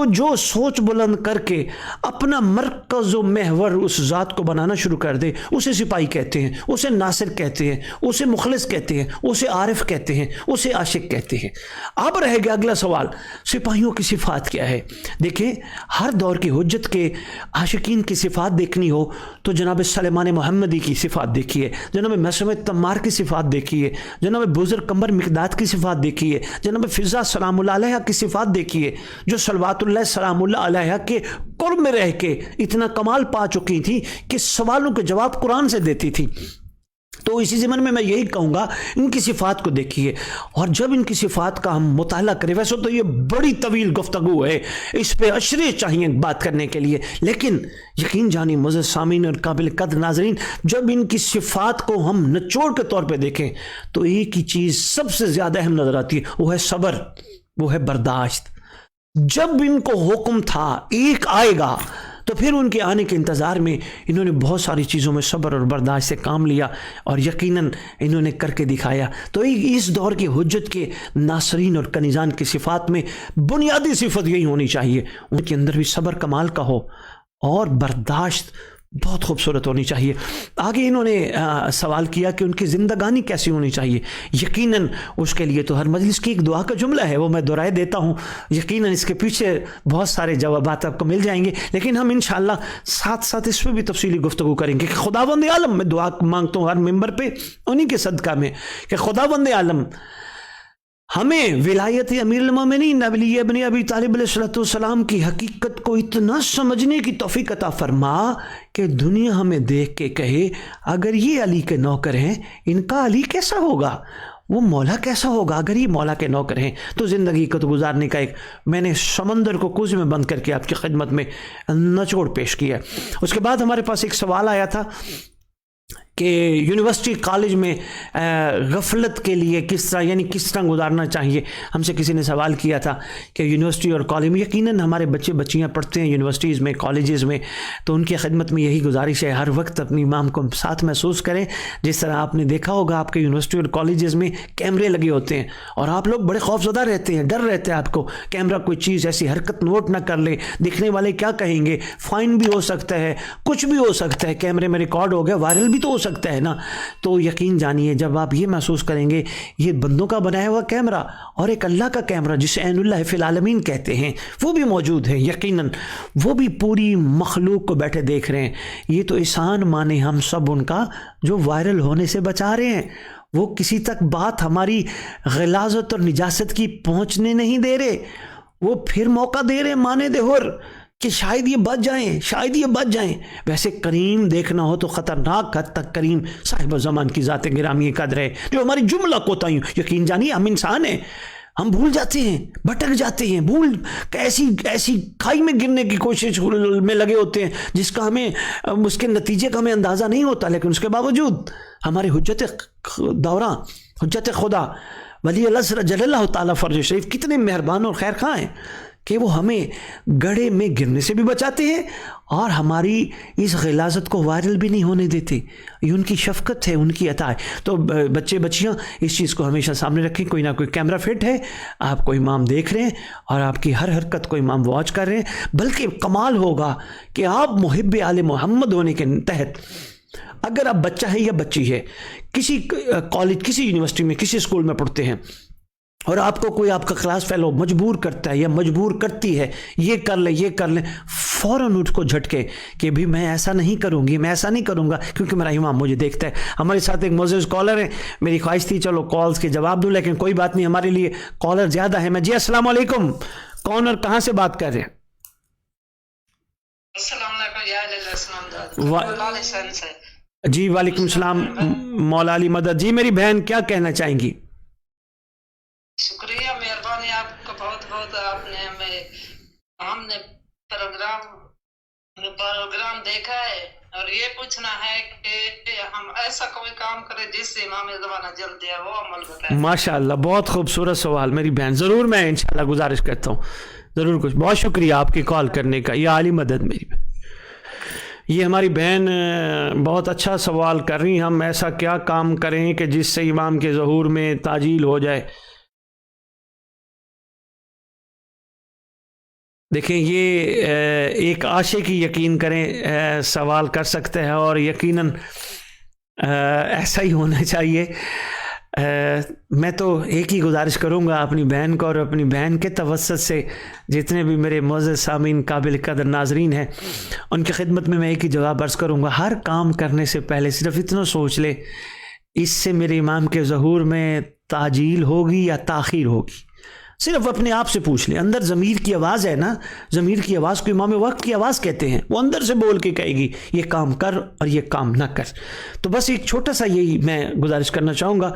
جو سوچ بلند کر کے اپنا مرکز و محور اس ذات کو بنانا شروع کر دے اسے سپاہی کہتے ہیں، اسے ناصر کہتے ہیں، اسے مخلص کہتے ہیں، اسے عارف کہتے ہیں، اسے عاشق کہتے ہیں. اب رہ گیا اگلا سوال، سپاہیوں کی صفات کیا ہے؟ دیکھیں ہر دور کی حجت کے عاشقین کی صفات دیکھنی ہو تو جناب سلیمان محمدی کی صفات دیکھیے، جناب مسعود تمار کی صفات دیکھیے، جناب بزرگ قمر مقداد کی صفات دیکھیے، جناب فضا سلام اللہ علیہ کی صفات دیکھیے جو صلوات اللہ سلام اللہ علیہ کے قرب میں رہ کے اتنا کمال پا چکی تھی کہ سوالوں کے جواب قرآن سے دیتی تھی. تو اسی زمن میں یہی کہوں گا ان کی صفات کو دیکھیے. اور جب ان کی صفات کا ہم مطالعہ کریں، ویسے تو یہ بڑی طویل گفتگو ہے، اس پہ اشرے چاہیے بات کرنے کے لیے، لیکن یقین جانی معزز سامعین اور قابل قدر ناظرین جب ان کی صفات کو ہم نچوڑ کے طور پہ دیکھیں تو ایک ہی چیز سب سے زیادہ اہم نظر آتی ہے، وہ ہے صبر، وہ ہے برداشت. جب ان کو حکم تھا ایک آئے گا تو پھر ان کے آنے کے انتظار میں انہوں نے بہت ساری چیزوں میں صبر اور برداشت سے کام لیا اور یقیناً انہوں نے کر کے دکھایا. تو اس دور کی حجت کے ناصرین اور کنیزان کی صفات میں بنیادی صفت یہی ہونی چاہیے، ان کے اندر بھی صبر کمال کا ہو اور برداشت بہت خوبصورت ہونی چاہیے. آگے انہوں نے سوال کیا کہ ان کی زندگانی کیسی ہونی چاہیے. یقیناً اس کے لیے تو ہر مجلس کی ایک دعا کا جملہ ہے، وہ میں دہرائے دیتا ہوں. یقیناً اس کے پیچھے بہت سارے جوابات آپ کو مل جائیں گے، لیکن ہم انشاءاللہ ساتھ ساتھ اس پہ بھی تفصیلی گفتگو کریں گے کہ خداوند عالم، میں دعا مانگتا ہوں ہر ممبر پہ انہی کے صدقہ میں کہ خداوند عالم ہمیں ولایت امیر المومنین علی ابن ابی طالب علیہ السلام کی حقیقت کو اتنا سمجھنے کی توفیق عطا فرما کہ دنیا ہمیں دیکھ کے کہے اگر یہ علی کے نوکر ہیں ان کا علی کیسا ہوگا، وہ مولا کیسا ہوگا. اگر یہ مولا کے نوکر ہیں تو زندگی کو تو گزارنے کا ایک میں نے سمندر کو کوزے میں بند کر کے آپ کی خدمت میں نچوڑ پیش کیا. اس کے بعد ہمارے پاس ایک سوال آیا تھا کہ یونیورسٹی کالج میں غفلت کے لیے کس طرح گزارنا چاہیے. ہم سے کسی نے سوال کیا تھا کہ یونیورسٹی اور کالج میں یقیناً ہمارے بچے بچیاں پڑھتے ہیں یونیورسٹیز میں، کالجز میں، تو ان کی خدمت میں یہی گزارش ہے ہر وقت اپنی امام کو ساتھ محسوس کریں. جس طرح آپ نے دیکھا ہوگا آپ کے یونیورسٹی اور کالجز میں کیمرے لگے ہوتے ہیں اور آپ لوگ بڑے خوفزدہ رہتے ہیں، ڈر رہتے ہیں آپ کو کیمرہ کوئی چیز ایسی حرکت نوٹ نہ کر لے، دیکھنے والے کیا کہیں گے، فائن بھی ہو سکتا ہے، کچھ بھی ہو سکتا ہے، کیمرے میں ریکارڈ ہو گیا، وائرل بھی تو ہو سکتا ہے نا. تو یقین جانیے جب آپ یہ محسوس کریں گے یہ بندوں کا بنایا ہوا کیمرہ اور ایک اللہ کا کیمرہ جسے عین اللہ فی العالمین کہتے ہیں وہ بھی موجود ہے، یقیناً وہ بھی پوری مخلوق کو بیٹھے دیکھ رہے ہیں. یہ تو احسان مانے ہم سب ان کا جو وائرل ہونے سے بچا رہے ہیں، وہ کسی تک بات ہماری غلاظت اور نجاست کی پہنچنے نہیں دے رہے، وہ پھر موقع دے رہے مانے دے ہور کہ شاید یہ بچ جائیں، شاید یہ بچ جائیں. ویسے کریم دیکھنا ہو تو خطرناک حد تک کریم صاحب زمان کی ذات گرامی قدر ہے جو ہماری جملہ کوتاہیوں. یقین جانیے ہم انسان ہیں، ہم بھول جاتے ہیں، بھٹک جاتے ہیں، ایسی کھائی میں گرنے کی کوشش میں لگے ہوتے ہیں جس کا ہمیں اس کے نتیجے کا ہمیں اندازہ نہیں ہوتا. لیکن اس کے باوجود ہمارے حجت دورہ، حجت خدا ولی الازر جل اللہ تعالیٰ فرج شریف کتنے مہربان اور خیر خواہ ہیں کہ وہ ہمیں گڑھے میں گرنے سے بھی بچاتے ہیں اور ہماری اس غلاظت کو وائرل بھی نہیں ہونے دیتے. یہ ان کی شفقت ہے, ان کی عطا ہے. تو بچے بچیاں اس چیز کو ہمیشہ سامنے رکھیں. کوئی نہ کوئی کیمرہ فٹ ہے, آپ کو امام دیکھ رہے ہیں اور آپ کی ہر حرکت کو امام واچ کر رہے ہیں. بلکہ کمال ہوگا کہ آپ محب آل محمد ہونے کے تحت اگر آپ بچہ ہے یا بچی ہے, کسی کالج, کسی یونیورسٹی میں, کسی اسکول میں پڑھتے ہیں اور آپ کو کوئی آپ کا کلاس فیلو مجبور کرتا ہے یا مجبور کرتی ہے یہ کر لیں یہ کر لیں, فوراً اس کو جھٹکے کہ بھی میں ایسا نہیں کروں گی, میں ایسا نہیں کروں گا کیونکہ میرا امام مجھے دیکھتا ہے. ہمارے ساتھ ایک معزز کالر ہیں, میری خواہش تھی چلو کالز کے جواب دوں, لیکن کوئی بات نہیں, ہمارے لیے کالر زیادہ ہے. میں جی السلام علیکم, کون اور کہاں سے بات کر رہے ہیں؟ السلام علیکم. جی وعلیکم السلام مولا علی مدد. جی میری بہن کیا کہنا چاہیں گی؟ شکریہ, مہربانی آپ کا بہت بہت. آپ نے ہم نے پروگرام دیکھا ہے اور یہ پوچھنا ہے کہ ہم ایسا کوئی کام کریں جس سے امام زمانہ جل دیا, وہ عمل بتائیں. ماشاءاللہ, بہت خوبصورت سوال میری بہن. ضرور میں انشاءاللہ گزارش کرتا ہوں, ضرور. کچھ بہت شکریہ آپ کی کال کرنے کا. یہ عالی مدد میری بہن, یہ ہماری بہن بہت اچھا سوال کر رہی ہیں. ہم ایسا کیا کام کریں کہ جس سے امام کے ظہور میں تعجیل ہو جائے؟ دیکھیں, یہ ایک عاشق کی یقین کریں سوال کر سکتے ہیں اور یقیناً ایسا ہی ہونا چاہیے. میں تو ایک ہی گزارش کروں گا اپنی بہن کو اور اپنی بہن کے توسط سے جتنے بھی میرے معزز سامعین قابل قدر ناظرین ہیں ان کی خدمت میں ایک ہی جواب عرض کروں گا. ہر کام کرنے سے پہلے صرف اتنا سوچ لے اس سے میرے امام کے ظہور میں تعجیل ہوگی یا تاخیر ہوگی. صرف اپنے آپ سے پوچھ لیں. اندر ضمیر کی آواز ہے نا, ضمیر کی آواز کو امام وقت کی آواز کہتے ہیں. وہ اندر سے بول کے کہے گی یہ کام کر اور یہ کام نہ کر. تو بس ایک چھوٹا سا یہی میں گزارش کرنا چاہوں گا,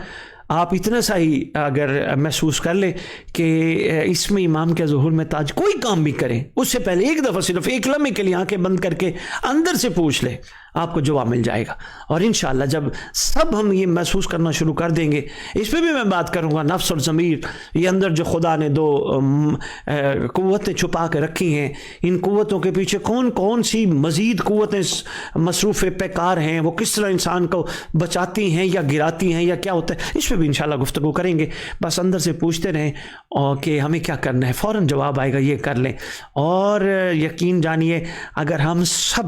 آپ اتنا سا ہی اگر محسوس کر لیں کہ اس میں امام کے ظہور میں تاج, کوئی کام بھی کریں اس سے پہلے ایک دفعہ صرف ایک لمحے کے لیے آنکھیں بند کر کے اندر سے پوچھ لیں, آپ کو جواب مل جائے گا. اور انشاءاللہ جب سب ہم یہ محسوس کرنا شروع کر دیں گے, اس پہ بھی میں بات کروں گا نفس اور ضمیر, یہ اندر جو خدا نے دو قوتیں چھپا کے رکھی ہیں, ان قوتوں کے پیچھے کون کون سی مزید قوتیں مصروف پیکار ہیں, وہ کس طرح انسان کو بچاتی ہیں یا گراتی ہیں یا کیا ہوتا ہے, اس پہ بھی انشاءاللہ گفتگو کریں گے. بس اندر سے پوچھتے رہیں اور کہ ہمیں کیا کرنا ہے, فوراً جواب آئے گا, یہ کر لیں. اور یقین جانیے اگر ہم سب,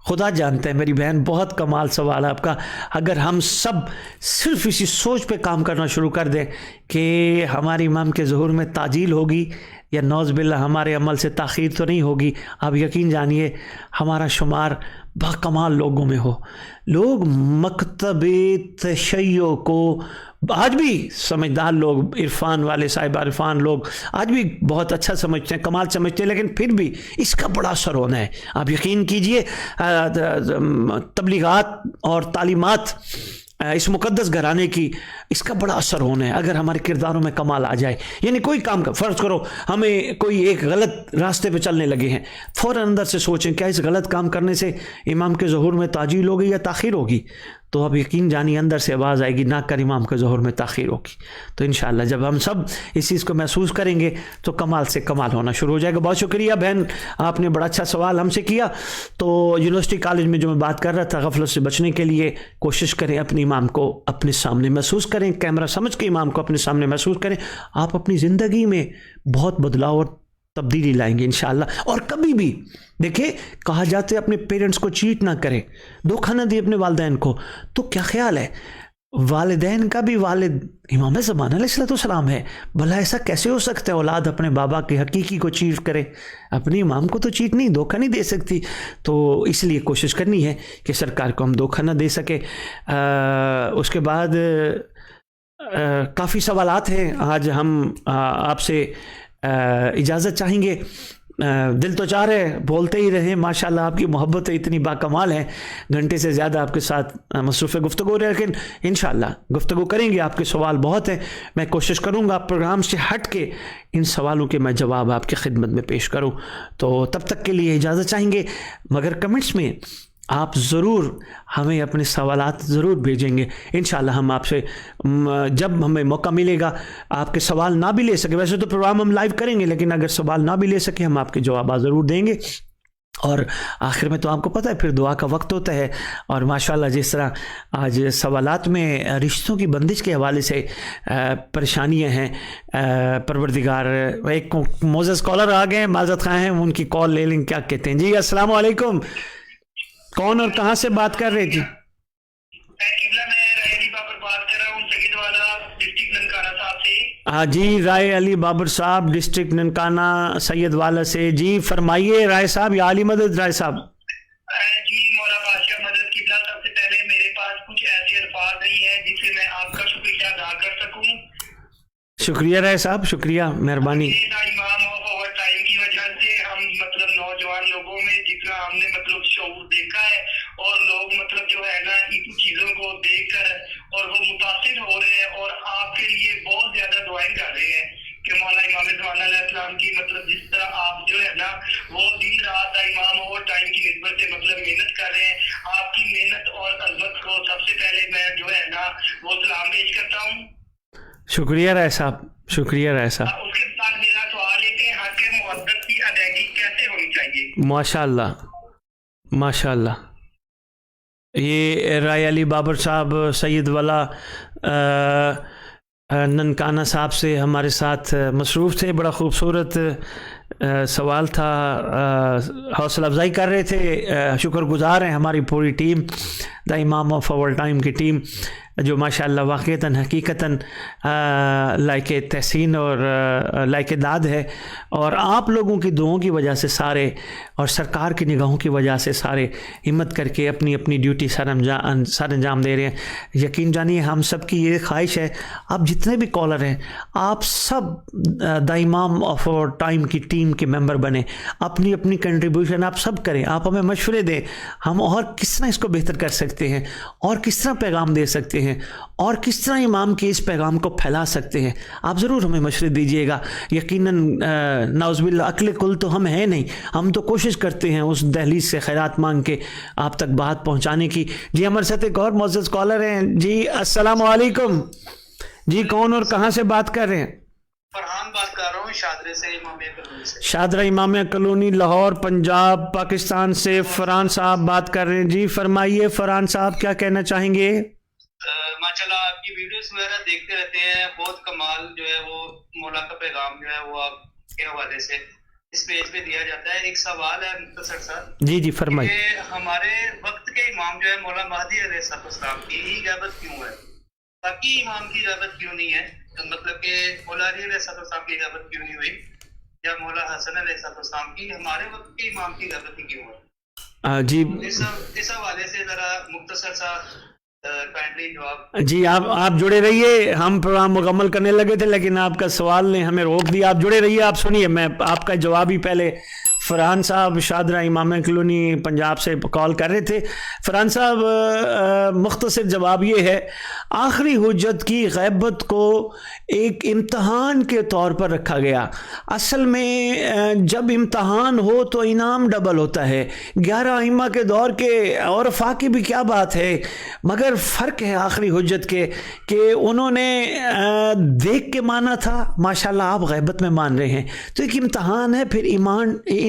خدا جانتا ہے میری بہن, بہت کمال سوال آپ کا, اگر ہم سب صرف اسی سوچ پہ کام کرنا شروع کر دیں کہ ہمارے امام کے ظہور میں تعجیل ہوگی یا نعوذ باللہ ہمارے عمل سے تاخیر تو نہیں ہوگی, آپ یقین جانیے ہمارا شمار باکمال لوگوں میں ہو. لوگ مکتب تشیع کو آج بھی سمجھدار لوگ, عرفان والے صاحب عرفان لوگ آج بھی بہت اچھا سمجھتے ہیں, کمال سمجھتے ہیں, لیکن پھر بھی اس کا بڑا اثر ہونا ہے. آپ یقین کیجئے تبلیغات اور تعلیمات اس مقدس گھرانے کی, اس کا بڑا اثر ہونا ہے اگر ہمارے کرداروں میں کمال آ جائے. یعنی کوئی کام کا فرض کرو ہمیں کوئی ایک غلط راستے پہ چلنے لگے ہیں, فوراً اندر سے سوچیں کیا اس غلط کام کرنے سے امام کے ظہور میں تعجیل ہوگی یا تاخیر ہوگی. تو اب یقین جانی اندر سے آواز آئے گی نہ کر, امام کے ظہور میں تاخیر ہوگی. تو انشاءاللہ جب ہم سب اس چیز کو محسوس کریں گے تو کمال سے کمال ہونا شروع ہو جائے گا. بہت شکریہ بہن, آپ نے بڑا اچھا سوال ہم سے کیا. تو یونیورسٹی کالج میں جو میں بات کر رہا تھا, غفلت سے بچنے کے لیے کوشش کریں اپنے امام کو اپنے سامنے محسوس کریں, کیمرہ سمجھ کے امام کو اپنے سامنے محسوس کریں. آپ اپنی زندگی میں بہت بدلاؤ اور تبدیلی لائیں گے انشاءاللہ. اور کبھی بھی دیکھیں, کہا جاتا ہے اپنے پیرنٹس کو چیٹ نہ کریں, دھوکہ نہ دے اپنے والدین کو. تو کیا خیال ہے, والدین کا بھی والد امام زمانہ علیہ السلام ہے, بھلا ایسا کیسے ہو سکتا ہے اولاد اپنے بابا کے حقیقی کو چیٹ کرے؟ اپنے امام کو تو چیٹ نہیں, دھوکہ نہیں دے سکتی. تو اس لیے کوشش کرنی ہے کہ سرکار کو ہم دھوکہ نہ دے سکے. اس کے بعد کافی سوالات ہیں, آج ہم آپ سے اجازت چاہیں گے. دل تو چاہ رہے بولتے ہی رہیں, ماشاءاللہ آپ کی محبت اتنی باکمال ہے, گھنٹے سے زیادہ آپ کے ساتھ مصروف گفتگو رہے, لیکن انشاءاللہ گفتگو کریں گے. آپ کے سوال بہت ہیں, میں کوشش کروں گا پروگرام سے ہٹ کے ان سوالوں کے میں جواب آپ کی خدمت میں پیش کروں. تو تب تک کے لیے اجازت چاہیں گے, مگر کمنٹس میں آپ ضرور ہمیں اپنے سوالات ضرور بھیجیں گے. انشاءاللہ ہم آپ سے جب ہمیں موقع ملے گا آپ کے سوال نہ بھی لے سکیں, ویسے تو پروگرام ہم لائیو کریں گے لیکن اگر سوال نہ بھی لے سکیں ہم آپ کے جوابات ضرور دیں گے. اور آخر میں تو آپ کو پتہ ہے پھر دعا کا وقت ہوتا ہے. اور ماشاءاللہ جس طرح آج سوالات میں رشتوں کی بندش کے حوالے سے پریشانیاں ہیں, پروردگار ایک معزز کالر آ گئے ہیں, معذرت خواہ ہیں, ان کی کال لے لیں. کیا کہتے ہیں جی؟ السلام علیکم, کون اور کہاں سے بات کر رہے ہیں جی؟ ہاں جی, رائے علی بابر صاحب ڈسٹرکٹ ننکانہ سید والا سے. جی فرمائیے رائے صاحب, یا علی مدد رائے صاحب. جی مولا بادشاہ مدد قبلہ, سب سے پہلے میرے پاس کچھ ایسے الفاظ نہیں ہیں جس سے میں آپ کا شکریہ ادا کر سکوں. شکریہ رائے صاحب, شکریہ, مہربانی. امام اوور ٹائم کی وجہ سے ہم مطلب نوجوان لوگوں میں جتنا ہم نے مطلب شعور دیکھا ہے اور لوگ مطلب جو ہے نا ان چیزوں کو دیکھ کر اور وہ متاثر ہو رہے ہیں اور آپ کے لیے بہت زیادہ دعائیں کر رہے ہیں کہ مولا امام زمان علیہ السلام کی مطلب جس طرح آپ جو ہے نا وہ دن رات امام اوور ٹائم کی نسبت سے مطلب محنت کر رہے ہیں. آپ کی محنت اور عظمت کو سب سے پہلے میں جو ہے نا وہ سلام پیش کرتا ہوں. شکریہ رائے صاحب, شکریہ رائے صاحب. اس کے بعد میرا سوال ہے کہ حق محبت کی ادائیگی کیسے ہونی چاہیے؟ ماشاءاللہ ماشاءاللہ. یہ رائے علی بابر صاحب سید والا ننکانہ صاحب سے ہمارے ساتھ مصروف تھے. بڑا خوبصورت سوال تھا, حوصلہ افزائی کر رہے تھے. شکر گزار ہیں ہماری پوری ٹیم, دا امام آف آور ٹائم کی ٹیم, جو ماشاءاللہ واقعتاً حقیقتاً لائق تحسین اور لائق داد ہے. اور آپ لوگوں کی دعاؤں کی وجہ سے سارے اور سرکار کی نگاہوں کی وجہ سے سارے ہمت کر کے اپنی اپنی ڈیوٹی سر انجام دے رہے ہیں. یقین جانیے ہم سب کی یہ خواہش ہے, آپ جتنے بھی کالر ہیں آپ سب دا امام آف آور ٹائم کی ٹیم کے ممبر بنیں, اپنی اپنی کنٹریبیوشن آپ سب کریں, آپ ہمیں مشورے دیں ہم اور کس طرح اس کو بہتر کر سکتے ہیں, اور کس طرح پیغام دے سکتے ہیں, اور کس طرح امام کے اس پیغام کو پھیلا سکتے ہیں. آپ ضرور ہمیں مشورے دیجیے گا. یقیناً نعوذ باللہ عقل کل تو ہم ہیں نہیں, ہم تو کوشش کرتے ہیں اس دہلیز سے خیرات مانگ کے آپ تک بات پہنچانے کی. جی ہمارے ساتھ ایک اور معزز کالر ہیں. جی السلام علیکم. جی کون اور کہاں سے بات کر رہے ہیں؟ فرحان بات کر رہا ہوں شادرہ سے, امامیہ کالونی سے. شادرہ امامیہ کالونی, لاہور, پنجاب, پاکستان سے فرحان صاحب بات کر رہے ہیں. جی فرمائیے فرحان صاحب, کیا کہنا چاہیں گے؟ ماشاءاللہ آپ کی ویڈیوز وغیرہ دیکھتے رہتے ہیں, بہت کمال جو ہے وہ مولا کا پیغام جو ہے وہ آپ کے حوالے سے اس پیج پہ دیا جاتا ہے. ایک سوال ہے مختصر سا. جی جی فرمائیے. کہ ہمارے وقت کے امام جو ہے مولا مہدی علیہ السلام کی ہی غیبت کیوں ہے, باقی امام کی غیبت کیوں نہیں ہے؟ مطلب کہ مولا علی علیہ السلام کی غیبت کیوں نہیں ہوئی, یا مولا حسن علیہ السلام کی, ہمارے وقت کے امام کی غیبت ہی کیوں ہے؟ جی اس حوالے سے ذرا مختصر سا کائنڈلی جواب. جی آپ جڑے رہیے, ہم پروگرام مکمل کرنے لگے تھے لیکن آپ کا سوال نے ہمیں روک دیا. آپ جڑے رہیے, آپ سنیے, میں آپ کا جواب ہی پہلے. فرحان صاحب شادرہ امامیہ کالونی پنجاب سے کال کر رہے تھے. فرحان صاحب مختصر جواب یہ ہے, آخری حجت کی غیبت کو ایک امتحان کے طور پر رکھا گیا. اصل میں جب امتحان ہو تو انعام ڈبل ہوتا ہے. 11 ائمہ کے دور کے عرفاء کی بھی کیا بات ہے, مگر فرق ہے آخری حجت کے کہ انہوں نے دیکھ کے مانا تھا, ماشاءاللہ آپ غیبت میں مان رہے ہیں, تو ایک امتحان ہے, پھر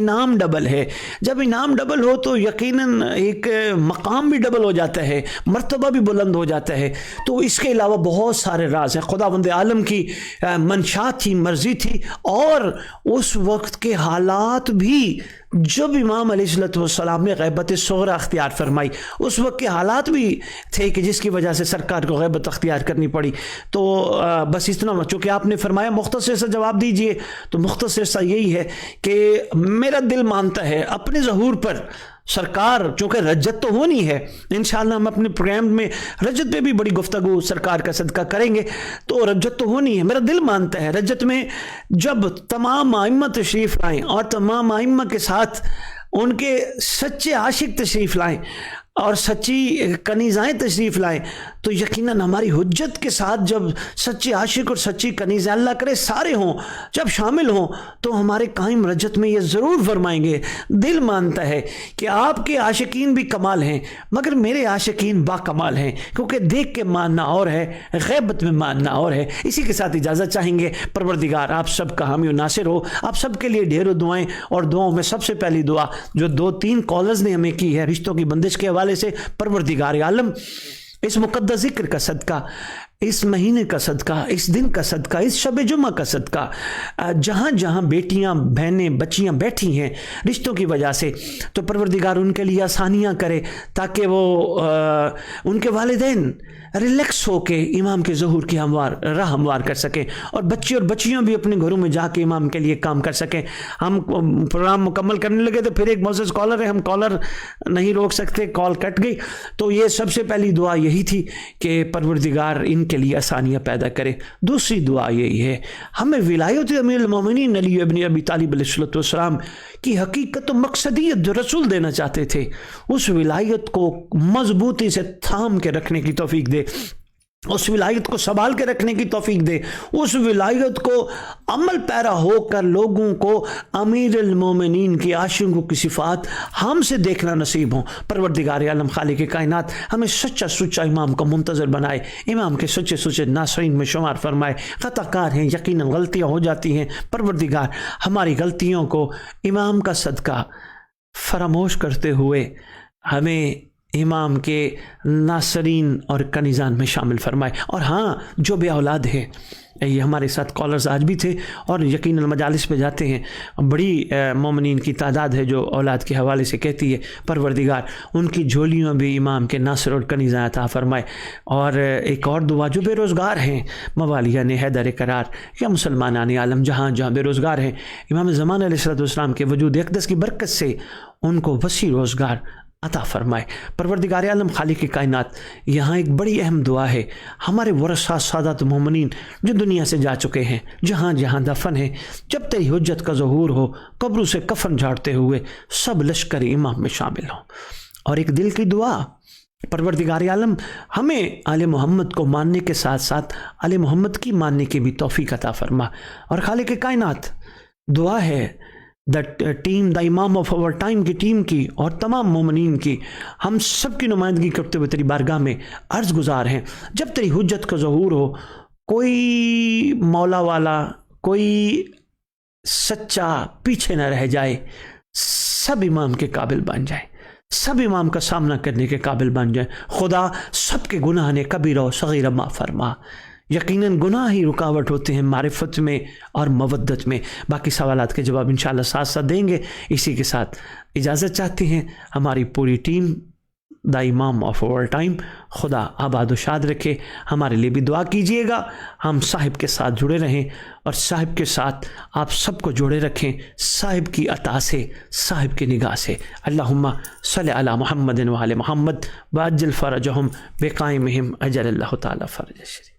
انعام ڈبل ہے. جب انعام ڈبل ہو تو یقیناً ایک مقام بھی ڈبل ہو جاتا ہے, مرتبہ بھی بلند ہو جاتا ہے. تو اس کے علاوہ بہت سارے راز ہیں. خداوند عالم کی منشات تھی, مرضی تھی, اور اس وقت کے حالات بھی جب امام علیہ السلام نے غیبت صغریٰ اختیار فرمائی, اس وقت کے حالات بھی تھے کہ جس کی وجہ سے سرکار کو غیبت اختیار کرنی پڑی. تو بس اتنا, چونکہ آپ نے فرمایا مختصر سا جواب دیجئے, تو مختصر سا یہی ہے کہ میرا دل مانتا ہے اپنے ظہور پر سرکار, چونکہ رجت تو ہونی ہے, انشاءاللہ ہم اپنے پروگرام میں رجت پہ بھی بڑی گفتگو سرکار کا صدقہ کریں گے, تو رجت تو ہونی ہے. میرا دل مانتا ہے رجت میں جب تمام ائمہ تشریف لائیں اور تمام ائمہ کے ساتھ ان کے سچے عاشق تشریف لائیں, اور سچی کنیزائیں تشریف لائیں تو یقیناً ہماری حجت کے ساتھ جب سچے عاشق اور سچی کنیزیں اللہ کرے سارے ہوں جب شامل ہوں تو ہمارے قائم رجت میں یہ ضرور فرمائیں گے دل مانتا ہے کہ آپ کے عاشقین بھی کمال ہیں مگر میرے عاشقین با کمال ہیں، کیونکہ دیکھ کے ماننا اور ہے غیبت میں ماننا اور ہے۔ اسی کے ساتھ اجازت چاہیں گے، پروردگار آپ سب کا حامی و ناصر ہو، آپ سب کے لیے ڈھیروں دعائیں، اور دعاؤں میں سب سے پہلی دعا جو 2-3 کالرز نے ہمیں کی ہے رشتوں کی بندش کے حوالے سے، پروردگار عالم اس مقدس ذکر کا صدقہ، اس مہینے کا صدقہ، اس دن کا صدقہ، اس شب جمعہ کا صدقہ، جہاں جہاں بیٹیاں بہنیں بچیاں بیٹھی ہیں رشتوں کی وجہ سے، تو پروردگار ان کے لیے آسانیاں کرے تاکہ وہ ان کے والدین ریلیکس ہو کے امام کے ظہور کی راہ ہموار کر سکیں، اور بچے اور بچیاں بھی اپنے گھروں میں جا کے امام کے لیے کام کر سکیں۔ ہم پروگرام مکمل کرنے لگے تو پھر ایک معزز کالر ہے، ہم کالر نہیں روک سکتے، کال کٹ گئی، تو یہ سب سے پہلی دعا یہی تھی کہ پروردگار ان کے لیے آسانیاں پیدا کرے۔ دوسری دعا یہی ہے، ہمیں ولایت امیر المومنین علی ابن ابی طالب علیہ السلام کی حقیقت و مقصدیت جو رسول دینا چاہتے تھے، اس ولایت کو مضبوطی سے تھام کے رکھنے کی توفیق دے، اس ولایت کو سنبھال کے رکھنے کی توفیق دے، اس ولایت کو عمل پیرا ہو کر لوگوں کو امیر المومنین کی عاشقوں کی صفات ہم سے دیکھنا نصیب ہوں۔ پروردگار عالم خالق کائنات ہمیں سچا سچا امام کا منتظر بنائے، امام کے سچے سچے ناصرین میں شمار فرمائے۔ خطا کار ہیں، یقیناً غلطیاں ہو جاتی ہیں، پروردگار ہماری غلطیوں کو امام کا صدقہ فراموش کرتے ہوئے ہمیں امام کے ناصرین اور کنیزان میں شامل فرمائے۔ اور ہاں، جو بے اولاد ہیں، یہ ہمارے ساتھ کالرز آج بھی تھے اور یقیناً مجالس پہ جاتے ہیں، بڑی مومنین کی تعداد ہے جو اولاد کے حوالے سے کہتی ہے پروردگار ان کی جھولیوں بھی امام کے ناصر اور کنیزاں عطا فرمائے۔ اور ایک اور دعا جو بے روزگار ہیں، موالیان حیدر قرار یا مسلمانان عالم جہاں جہاں بے روزگار ہیں، امام زمان علیہ السلام کے وجود اقدس کی برکت سے ان کو وسیع روزگار عطا فرمائے۔ پروردگار عالم خالق کائنات یہاں ایک بڑی اہم دعا ہے، ہمارے ورثاء سادات مومنین جو دنیا سے جا چکے ہیں، جہاں جہاں دفن ہیں، جب تیری حجت کا ظہور ہو قبروں سے کفن جھاڑتے ہوئے سب لشکر امام میں شامل ہوں۔ اور ایک دل کی دعا، پروردگار عالم ہمیں آل محمد کو ماننے کے ساتھ ساتھ آل محمد کی ماننے کی بھی توفیق عطا فرما۔ اور خالق کائنات دعا ہے ٹیم دا امام آف اور ٹائم کی ٹیم کی اور تمام مومنین کی، ہم سب کی نمائندگی کرتے ہوئے تیری بارگاہ میں عرض گزار ہیں، جب تیری حجت کا ظہور ہو کوئی مولا والا، کوئی سچا پیچھے نہ رہ جائے، سب امام کے قابل بن جائے، سب امام کا سامنا کرنے کے قابل بن جائے۔ خدا سب کے گناہ نے کبیرہ و صغیرہ معاف فرما۔ یقیناً گناہ ہی رکاوٹ ہوتے ہیں معرفت میں اور مودت میں۔ باقی سوالات کے جواب انشاءاللہ ساتھ ساتھ دیں گے۔ اسی کے ساتھ اجازت چاہتے ہیں ہماری پوری ٹیم دا امام آف آل ٹائم، خدا آباد و شاد رکھے۔ ہمارے لیے بھی دعا کیجئے گا، ہم صاحب کے ساتھ جڑے رہیں اور صاحب کے ساتھ آپ سب کو جوڑے رکھیں، صاحب کی عطا سے، صاحب کی نگاہ سے۔ اللہم صلی علی محمد و آل محمد وعجل فرجہم بقائمہم اجل اللہ تعالی فرج شریف۔